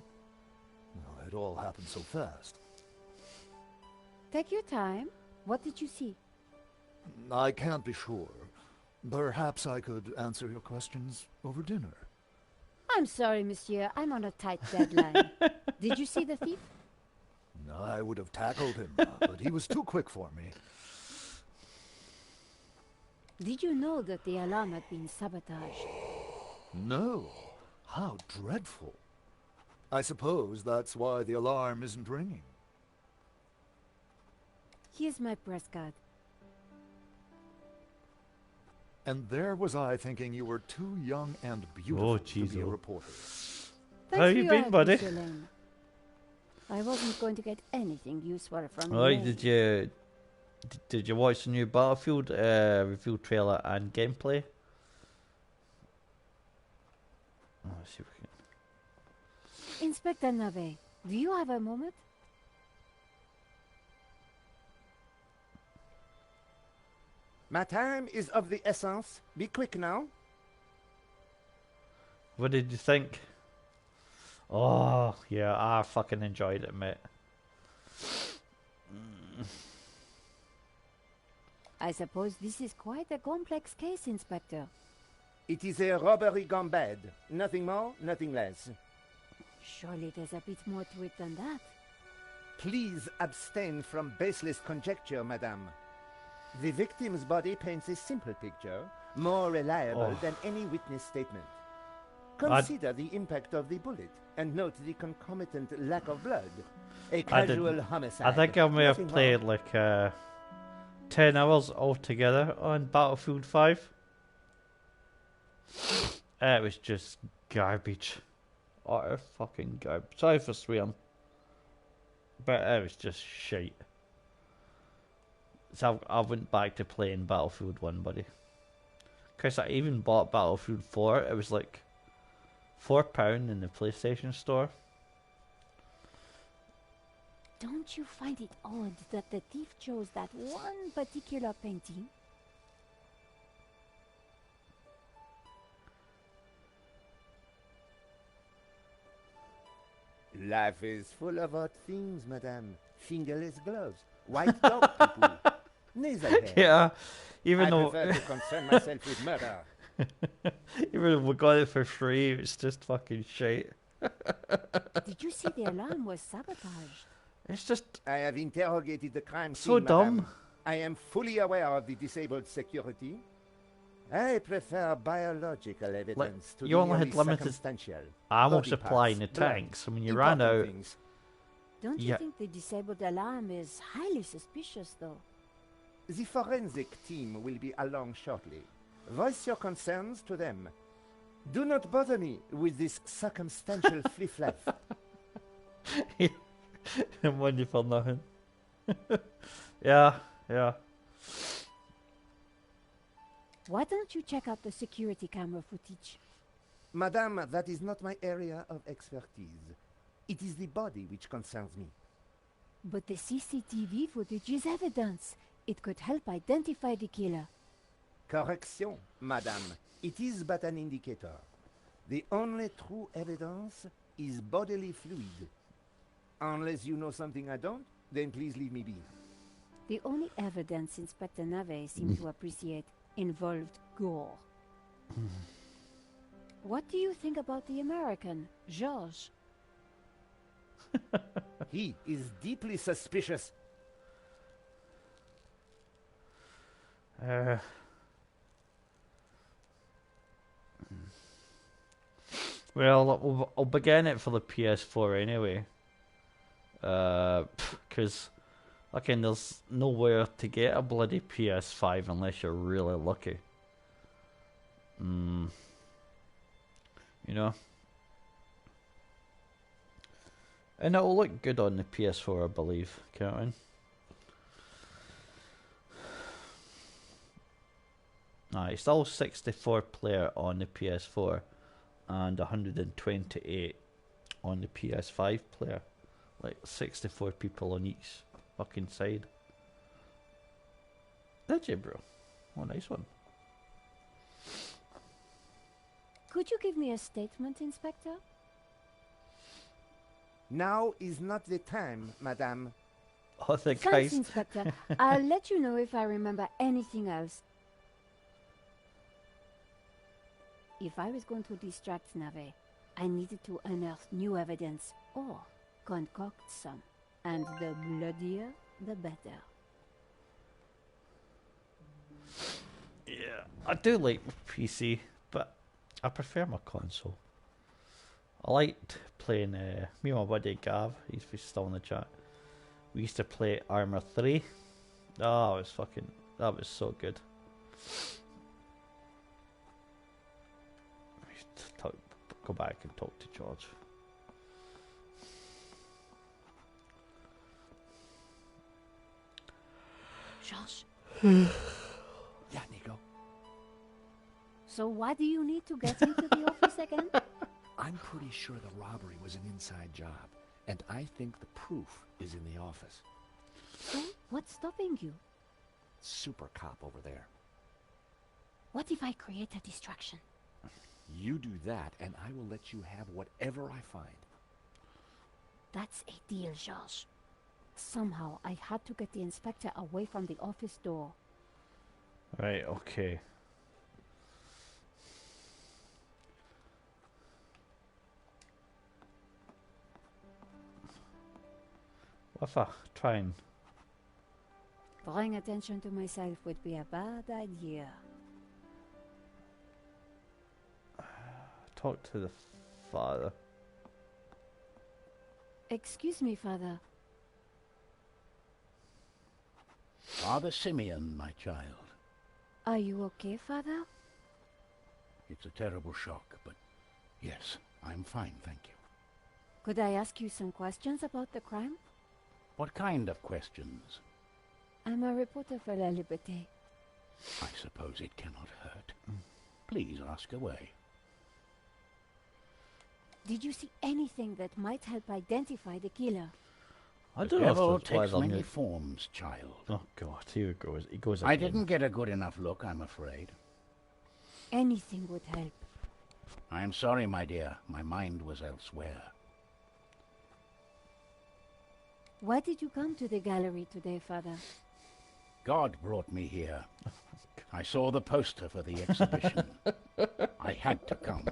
It all happened so fast. Take your time. What did you see? I can't be sure. Perhaps I could answer your questions over dinner. I'm sorry, monsieur. I'm on a tight deadline. Did you see the thief? I would have tackled him, but he was too quick for me. Did you know that the alarm had been sabotaged? No. How dreadful. I suppose that's why the alarm isn't ringing. Here's my press card. And there was I thinking you were too young and beautiful to be a reporter. Thanks How for you your been, help, buddy? Mr. Lane. I wasn't going to get anything useful from Oh, you. did you watch the new Battlefield review trailer and gameplay? Oh, let's see if we can. Inspector Nave, do you have a moment? My time is of the essence. Be quick now. What did you think? Oh, yeah, I fucking enjoyed it, mate. I suppose this is quite a complex case, Inspector. It is a robbery gone bad. Nothing more, nothing less. Surely there's a bit more to it than that. Please abstain from baseless conjecture, madame. The victim's body paints a simple picture, more reliable than any witness statement. Consider the impact of the bullet, and note the concomitant lack of blood. A casual homicide. I think I may have Nothing played more. like 10 hours altogether on Battlefield 5. It was just garbage. Utter fucking garbage. Sorry for swearing. But it was just shite. So I went back to playing Battlefield 1, buddy. Because I even bought Battlefield 4. It was like £4 in the PlayStation Store. Don't you find it odd that the thief chose that one particular painting? Life is full of odd things, madame. Fingerless gloves, white dog people, nasal hair. Yeah, even I though prefer to concern myself with murder. even though we got it for free, it was just fucking shit. Did you see the alarm was sabotaged? It's just I have interrogated the crime so scene, dumb. madame. I am fully aware of the disabled security. I prefer biological evidence to you the only had merely limited circumstantial. ammo Body supply in parts, the blood, tanks. So when you ran important out, things. Don't you Yeah. think the disabled alarm is highly suspicious, though? The forensic team will be along shortly. Voice your concerns to them. Do not bother me with this circumstantial fliff-flaff. money for nothing. Yeah. Why don't you check out the security camera footage? Madame, that is not my area of expertise. It is the body which concerns me. But the CCTV footage is evidence. It could help identify the killer. Correction, madame. It is but an indicator. The only true evidence is bodily fluid. Unless you know something I don't, then please leave me be. The only evidence Inspector Nave seemed to appreciate involved gore. What do you think about the American, Georges? He is deeply suspicious. Well, I'll begin it for the PS4 anyway. Because again, there's nowhere to get a bloody PS5 unless you're really lucky. You know? And it'll look good on the PS4, I believe, can't it? It's still 64 player on the PS4 and 128 on the PS5 player. Like 64 people on each fucking side. Did you, bro? Oh, nice one. Could you give me a statement, Inspector? Now is not the time, madame. Oh, the Thanks, guys. Inspector. I'll let you know if I remember anything else. If I was going to distract Nave, I needed to unearth new evidence or concoct some. And the bloodier, the better. Yeah, I do like my PC, but I prefer my console. I liked playing, me and my buddy Gav, he's still in the chat. We used to play Armor 3. Oh, that was so good. We used to go back and talk to George. Josh, Yeah, Nico. so why do you need to get into the office again? I'm pretty sure the robbery was an inside job, and I think the proof is in the office. So, what's stopping you? Super cop over there. What if I create a distraction? You do that, and I will let you have whatever I find. That's a deal, Josh. Somehow, I had to get the inspector away from the office door. Right, okay. What if I try and Drawing attention to myself would be a bad idea. talk to the father? Excuse me, Father. Father Simeon, my child. Are you okay, Father? It's a terrible shock, but yes, I'm fine, thank you. Could I ask you some questions about the crime? What kind of questions? I'm a reporter for La Liberté. I suppose it cannot hurt. Please ask away. Did you see anything that might help identify the killer? I The don't know devil if that's why takes they're many new. forms, child. Oh god, here it goes. He goes I again. didn't get a good enough look, I'm afraid. Anything would help. I'm sorry, my dear. My mind was elsewhere. Why did you come to the gallery today, Father? God brought me here. I saw the poster for the exhibition. I had to come.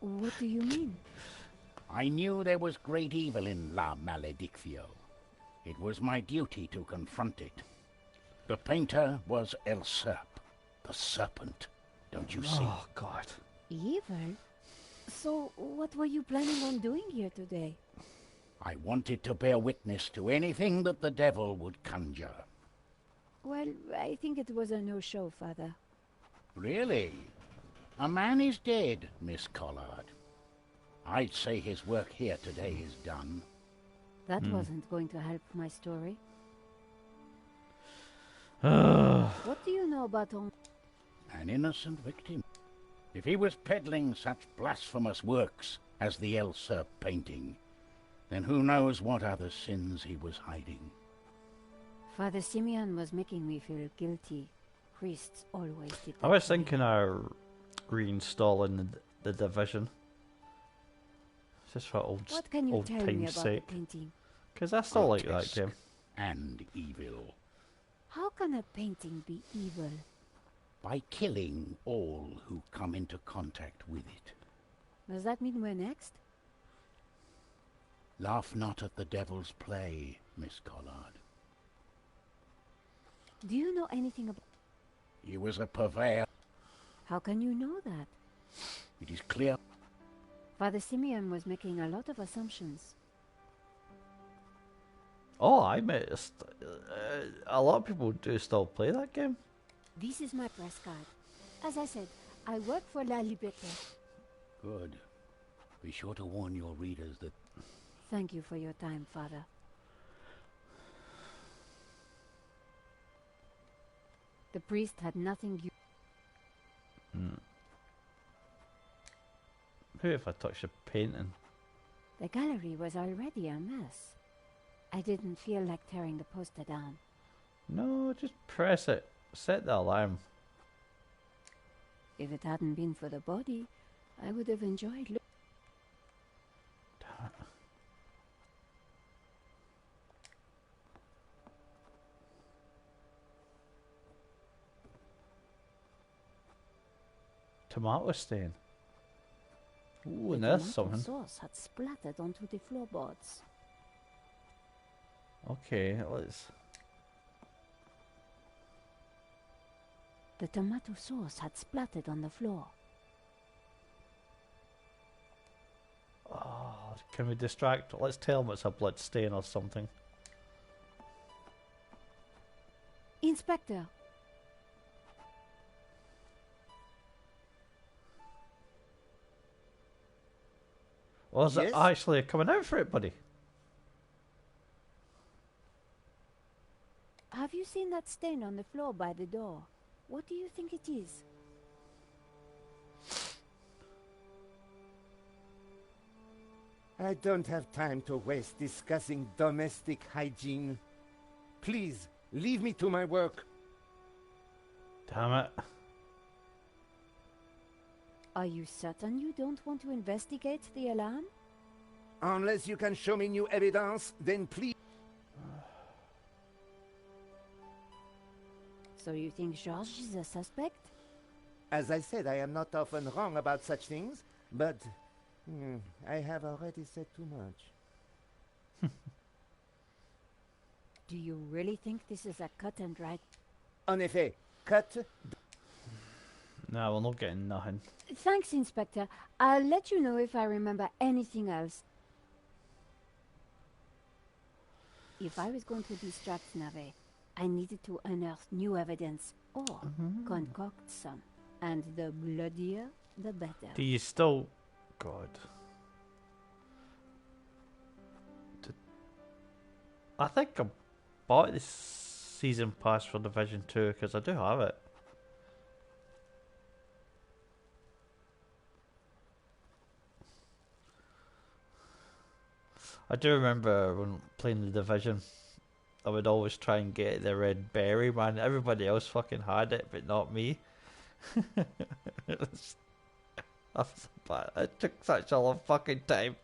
What do you mean? I knew there was great evil in La Maledictio. It was my duty to confront it. The painter was El Serp, the serpent. Don't you see? Oh god. Evil? So, what were you planning on doing here today? I wanted to bear witness to anything that the devil would conjure. Well, I think it was a no-show, Father. Really? A man is dead, Miss Collard. I'd say his work here today is done. That wasn't going to help my story. Ah. What do you know about An innocent victim. If he was peddling such blasphemous works as the El Serp painting, then who knows what other sins he was hiding. Father Simeon was making me feel guilty. Priests always did that. I was to me. thinking of reinstalling the Division. Just for What can you old tell me time's about sake. the painting? Because I still like that Grotesque game. and evil. How can a painting be evil? By killing all who come into contact with it. Does that mean we're next? Laugh not at the devil's play, Miss Collard. Do you know anything about... He was a purveyor. How can you know that? It is clear. Father Simeon was making a lot of assumptions. Oh, I met a lot of people do still play that game. This is my press card. As I said, I work for La Liberté. Good. Be sure to warn your readers that... Thank you for your time, Father. The priest had nothing... Who if I touch a painting? The gallery was already a mess. I didn't feel like tearing the poster down. No, just press it. Set the alarm. If it hadn't been for the body, I would have enjoyed Tomato stain. Ooh, and The there's tomato something. sauce had splattered onto the floorboards. Okay, let's. The tomato sauce had splattered on the floor. Oh, can we distract? Let's tell him it's a blood stain or something. Inspector, Was it Yes? actually coming out for it, buddy? have you seen that stain on the floor by the door? What do you think it is? I don't have time to waste discussing domestic hygiene. Please, leave me to my work. Damn it. Are you certain you don't want to investigate the alarm? Unless you can show me new evidence, then please. So you think Georges is a suspect? As I said, I am not often wrong about such things, but I have already said too much. Do you really think this is a cut and dry? En effet, cut. No, we're not getting nothing. Thanks, Inspector. I'll let you know if I remember anything else. If I was going to distract Nave, I needed to unearth new evidence or concoct some. And the bloodier, the better. Do you still... God. I think I bought this season pass for Division 2 because I do have it. I do remember when playing the Division, I would always try and get the red berry, man. Everybody else fucking had it, but not me. It took such a long fucking time.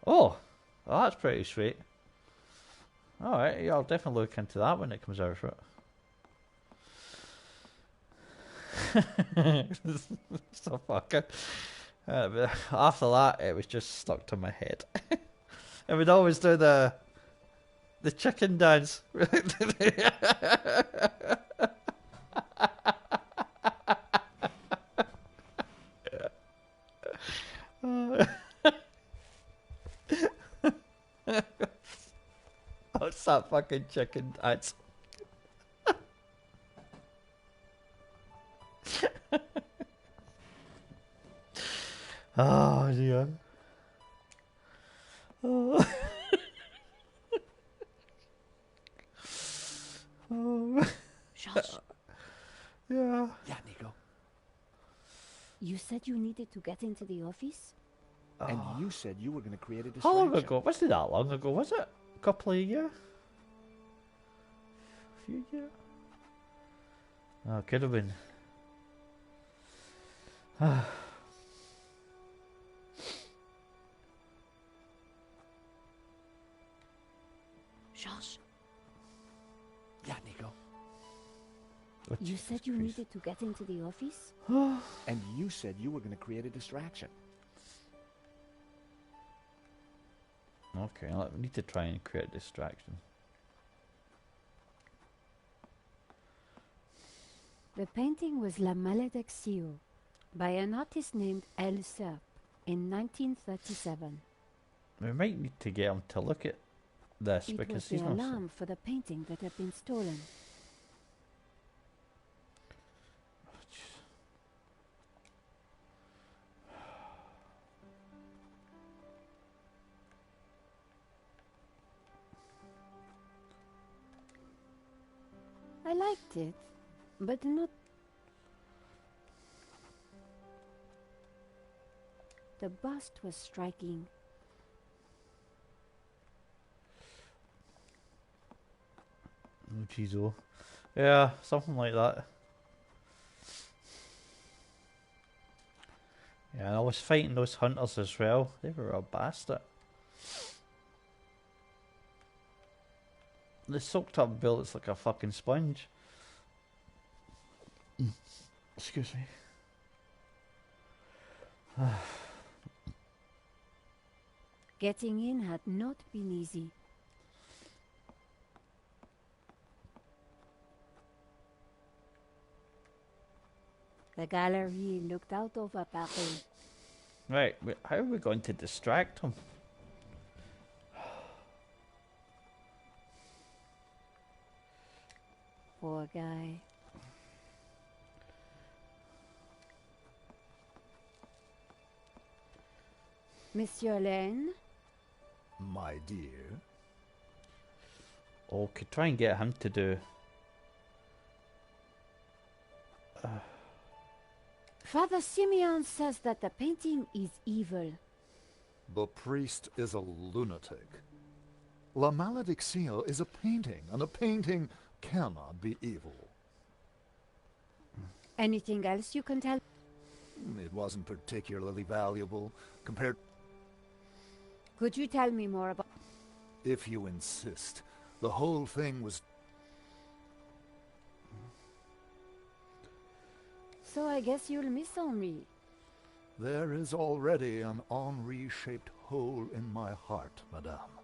Oh, that's pretty sweet. Alright, yeah, I'll definitely look into that when it comes out for it. So fucker. But after that, it was just stuck to my head. And we'd always do the chicken dance. What's that fucking chicken dance? Oh dear. Oh. Josh, Yeah. Yeah, Nico. you said you needed to get into the office? And you said you were going to create a How distraction. long ago? Wasn't it that long ago? Was it? A couple of years? A few years? Oh, could have been. Josh, Yeah, Nico. you said you needed to get into the office? And you said you were going to create a distraction. Okay, we need to try and create a distraction. The painting was La Maledicció by an artist named El Serp in 1937. We might need to get him to look at this It because was the he's not. alarm for the painting that had been stolen. I liked it, but not... The bust was striking. Oh, jeez, oh. Yeah, something like that. Yeah, and I was fighting those hunters as well. They were a bastard. The soaked up bullet's like a fucking sponge. Excuse me. Getting in had not been easy. The gallery looked out over Paris. Right, how are we going to distract him? Poor guy. Monsieur Lane? My dear. Oh, could try and get him to do. Father Simeon says that the painting is evil. The priest is a lunatic. La Malédiction is a painting, and a painting cannot be evil. Anything else you can tell? It wasn't particularly valuable compared. Could you tell me more about... If you insist. The whole thing was... So I guess you'll miss Henri. There is already an Henri-shaped hole in my heart, madame.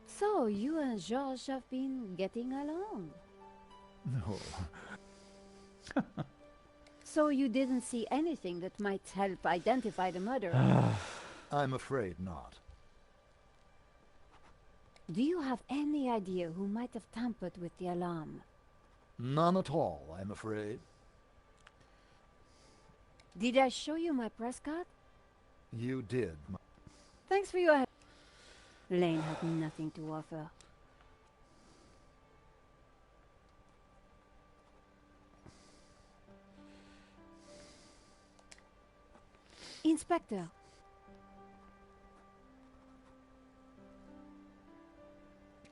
So you and Georges have been getting along? No. So you didn't see anything that might help identify the murderer? I'm afraid not. Do you have any idea who might have tampered with the alarm? None at all, I'm afraid. Did I show you my press card? You did. Thanks for your help. Lane had nothing to offer. Inspector.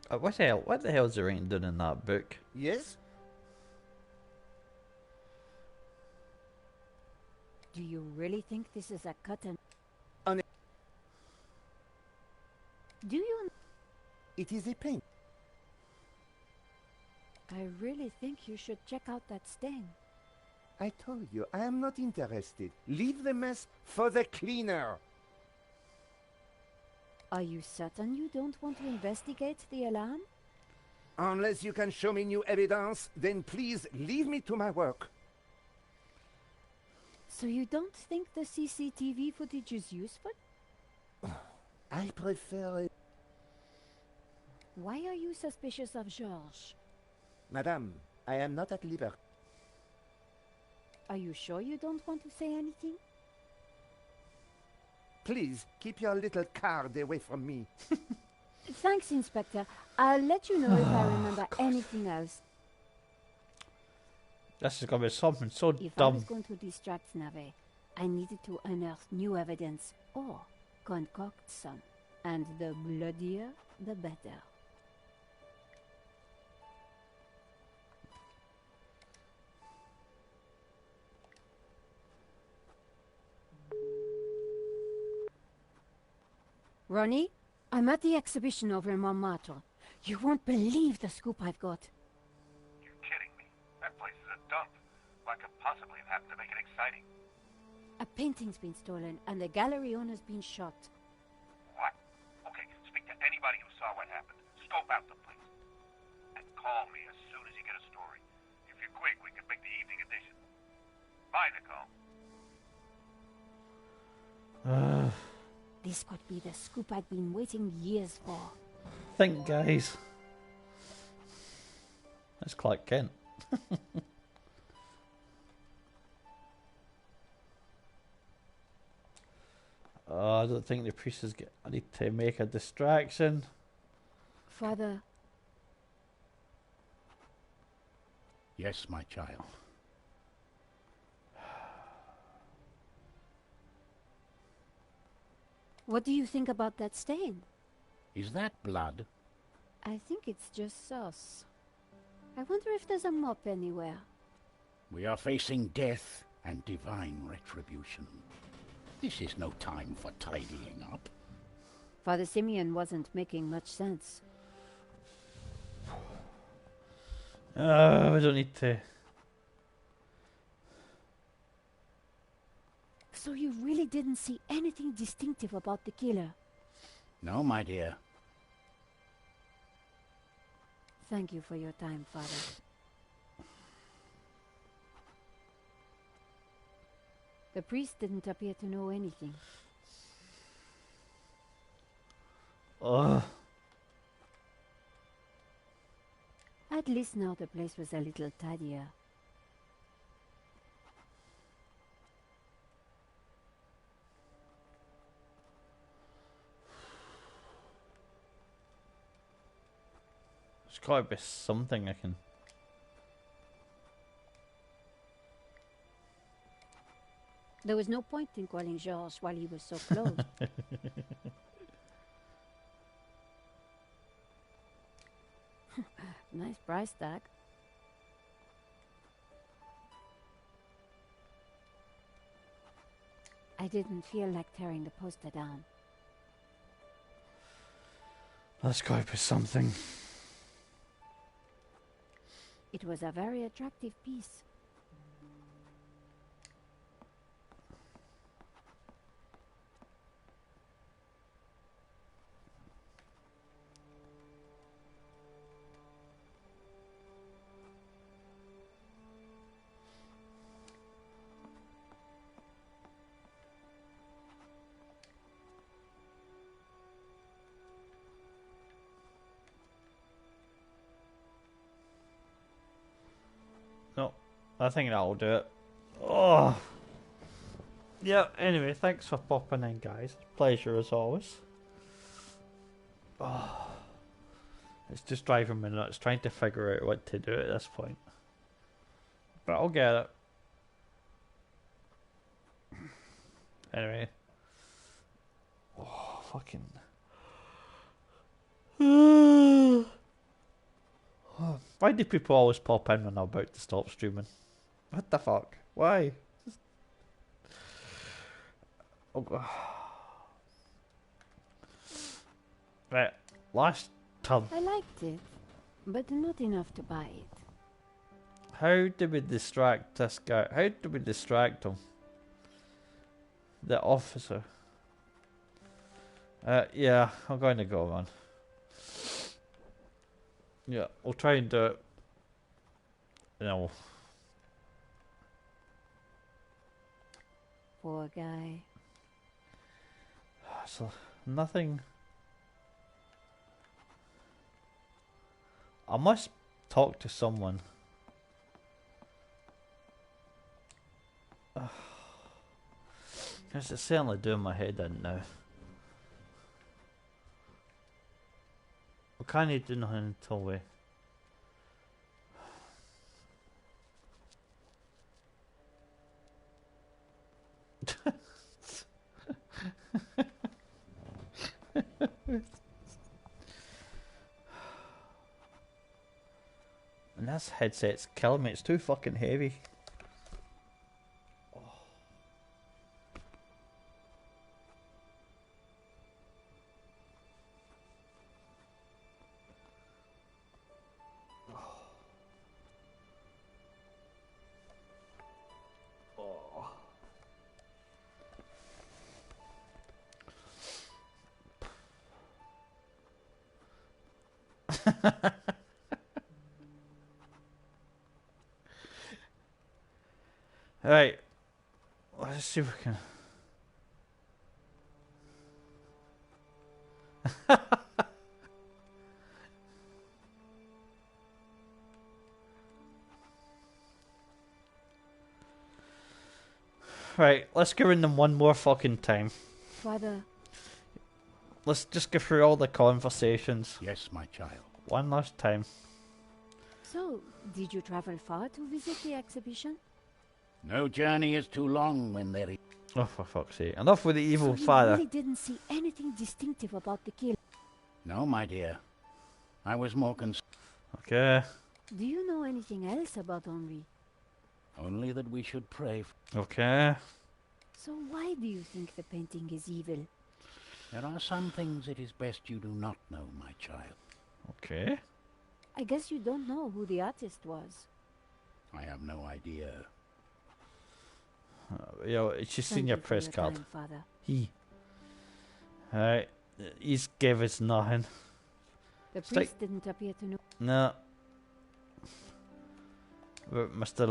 What the hell is the writing doing in that book? Yes? Do you really think this is a cut and... Do you... It is a paint. I really think you should check out that stain. I told you, I am not interested. Leave the mess for the cleaner. Are you certain you don't want to investigate the alarm? Unless you can show me new evidence, then please leave me to my work. So you don't think the CCTV footage is useful? I prefer it. Why are you suspicious of Georges? Madame, I am not at liberty. Are you sure you don't want to say anything? Please, keep your little card away from me. Thanks, Inspector. I'll let you know if I remember anything else. This is going to be something so If I dumb. was going to distract Nave, I needed to unearth new evidence or concoct some. And the bloodier, the better. Ronnie, I'm at the exhibition over in Montmartre. You won't believe the scoop I've got. You're kidding me. That place is a dump. What could possibly have happened to make it exciting? A painting's been stolen and the gallery owner's been shot. What? Okay, speak to anybody who saw what happened. Scope out the place. And call me as soon as you get a story. If you're quick, we can make the evening edition. Bye, Nicole. This could be the scoop I'd been waiting years for. Think, guys. That's Clark Kent. I don't think the priest is. I need to make a distraction. Father, Yes, my child. what do you think about that stain? Is that blood? I think it's just sauce. I wonder if there's a mop anywhere. We are facing death and divine retribution. This is no time for tidying up. Father Simeon wasn't making much sense. We don't need to. So you really didn't see anything distinctive about the killer? No, my dear. Thank you for your time, Father. The priest didn't appear to know anything. Ugh. At least now the place was a little tidier. There's gotta be something I can. There was no point in calling Georges while he was so close. Nice price tag. I didn't feel like tearing the poster down. There's gotta be something. It was a very attractive piece. No, I think that'll do it. Oh. Yeah, anyway, thanks for popping in, guys. Pleasure as always. Oh. It's just driving me nuts trying to figure out what to do at this point. But I'll get it. Anyway. Oh, fucking. Why do people always pop in when I'm about to stop streaming? What the fuck? Why? Just... Oh, God. Right, last time. I liked it, but not enough to buy it. How do we distract this guy? How do we distract him? The officer. Yeah, I'm going to go on. Yeah, we'll try and do it. No. Poor guy. So, nothing. I must talk to someone. Because it's certainly doing my head in now. We can't do nothing until we... And this headset's killing me, it's too fucking heavy. Right, let's see if we can. Right, let's go in them one more fucking time. Father. Let's just go through all the conversations. Yes, my child. One last time. So, did you travel far to visit the exhibition? No journey is too long when there is... Oh, for fuck's sake. Enough with the evil So father. you really didn't see anything distinctive about the kill? No, my dear. I was more concerned... Okay. Do you know anything else about Henri? Only that we should pray... Okay. So why do you think the painting is evil? There are some things it is best you do not know, my child. Okay. I guess you don't know who the artist was. I have no idea. It's just seen Thank your you for press your card. time, Father. Alright. He's gave us nothing. The It's like- priest didn't appear to know. No. Mr.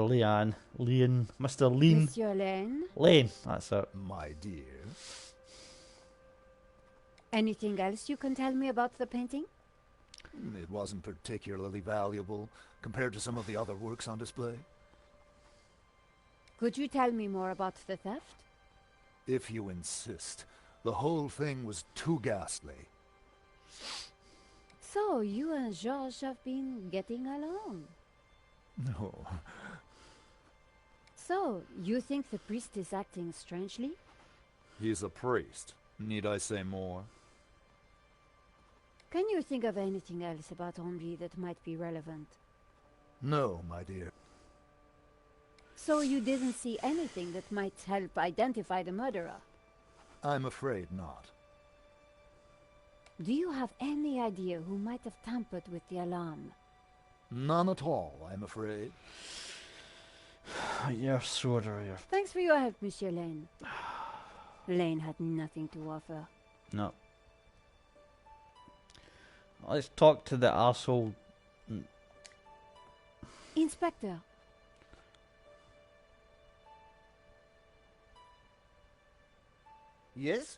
Mr. Lean. Monsieur Lane, Lane, that's it. My dear. anything else you can tell me about the painting? It wasn't particularly valuable compared to some of the other works on display. Could you tell me more about the theft? If you insist. The whole thing was too ghastly. So, you and Georges have been getting along. No. So, you think the priest is acting strangely? He's a priest. Need I say more? Can you think of anything else about Henri that might be relevant? No, my dear. So you didn't see anything that might help identify the murderer? I'm afraid not. Do you have any idea who might have tampered with the alarm? None at all, I'm afraid. You're sorter. Thanks for your help, Monsieur Lane. Lane had nothing to offer. No. Let's talk to the asshole. Inspector, Yes?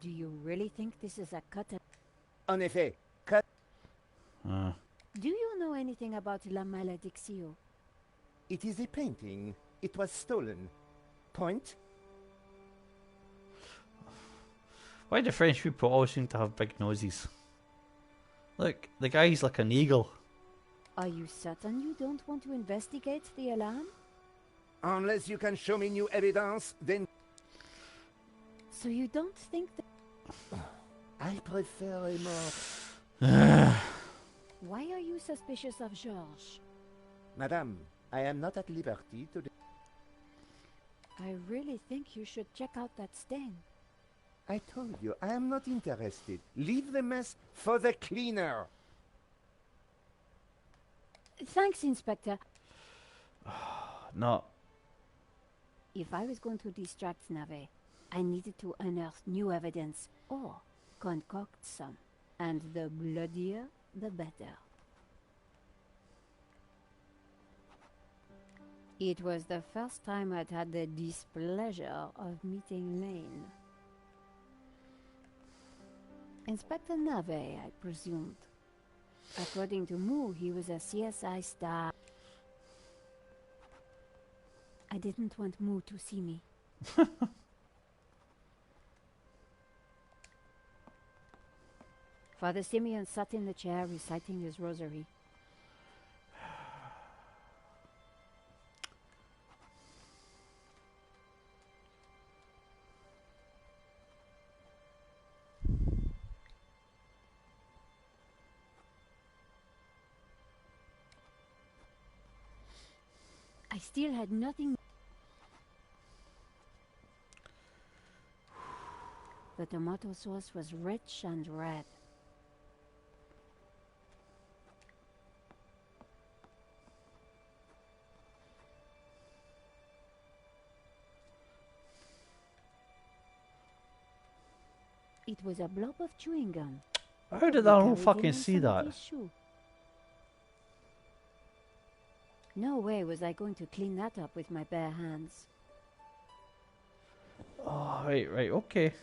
do you really think this is a cut? En effet. Cut. Do you know anything about La Malédiction? It is a painting. It was stolen. Point. Why do French people always seem to have big noses? Look, the guy's like an eagle. Are you certain you don't want to investigate the alarm? Unless you can show me new evidence, then So you don't think that... I prefer a more... Why are you suspicious of Georges? Madame, I am not at liberty to... I really think you should check out that stain. I told you, I am not interested. Leave the mess for the cleaner. Thanks, Inspector. No. If I was going to distract Navet, I needed to unearth new evidence or concoct some. And the bloodier, the better. It was the first time I'd had the displeasure of meeting Lane. Inspector Navet, I presumed. According to Moo, he was a CSI star. I didn't want Moo to see me. Father Simeon sat in the chair reciting his rosary. I still had nothing. The tomato sauce was rich and red. It was a blob of chewing gum. How did He I not carried fucking in see some of that? his shoe. No way was I going to clean that up with my bare hands. Oh, right, okay.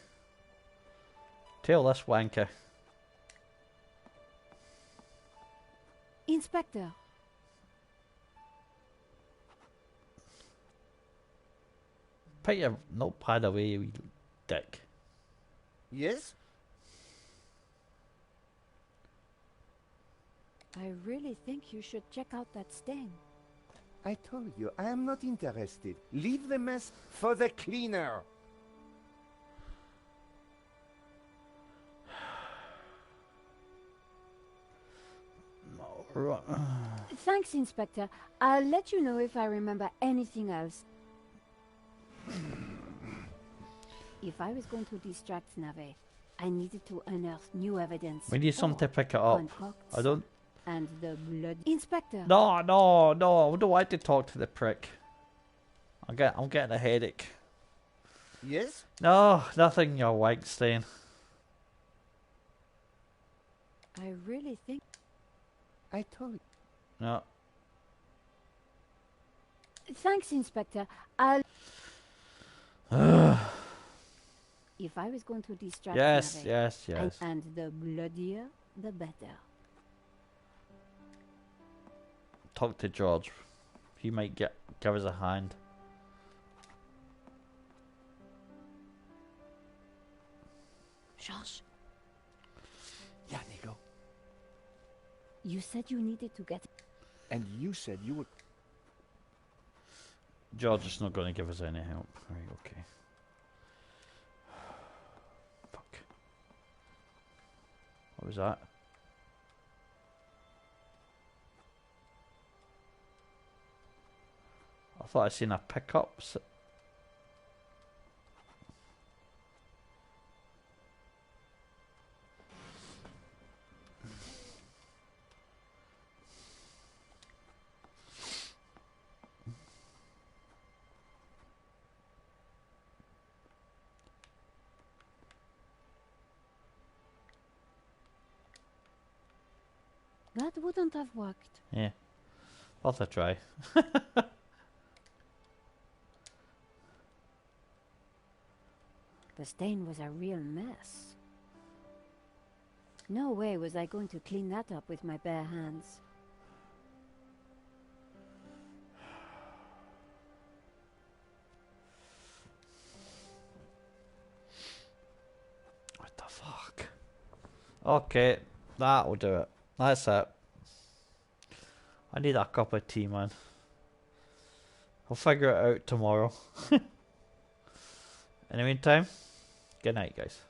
Tell this wanker. Inspector, Put your notepad away, you wee dick. Yes? I really think you should check out that stain. I told you, I am not interested. Leave the mess for the cleaner. Thanks, Inspector. I'll let you know if I remember anything else. If I was going to distract Navet, I needed to unearth new evidence. We need something to or pick it up. concocts I don't. And the blood. Inspector! No, no, no! I don't want to talk to the prick. I'm getting a headache. Yes? No, nothing, you Weinstein. I really think. I told you. No. Thanks, Inspector. I'll. If I was going to distract Yes, Nave, yes, yes. and the bloodier, the better. Talk to George. He might give us a hand. Josh, Yeah, Nico. you said you needed to get. And you said you would. George is not going to give us any help. Right, okay. Fuck. What was that? I thought I seen a pickup. That wouldn't have worked. Yeah. Worth a try. The stain was a real mess. No way was I going to clean that up with my bare hands. What the fuck? Okay, that'll do it. That's it. I need a cup of tea, man. I'll figure it out tomorrow. In the meantime, good night, guys.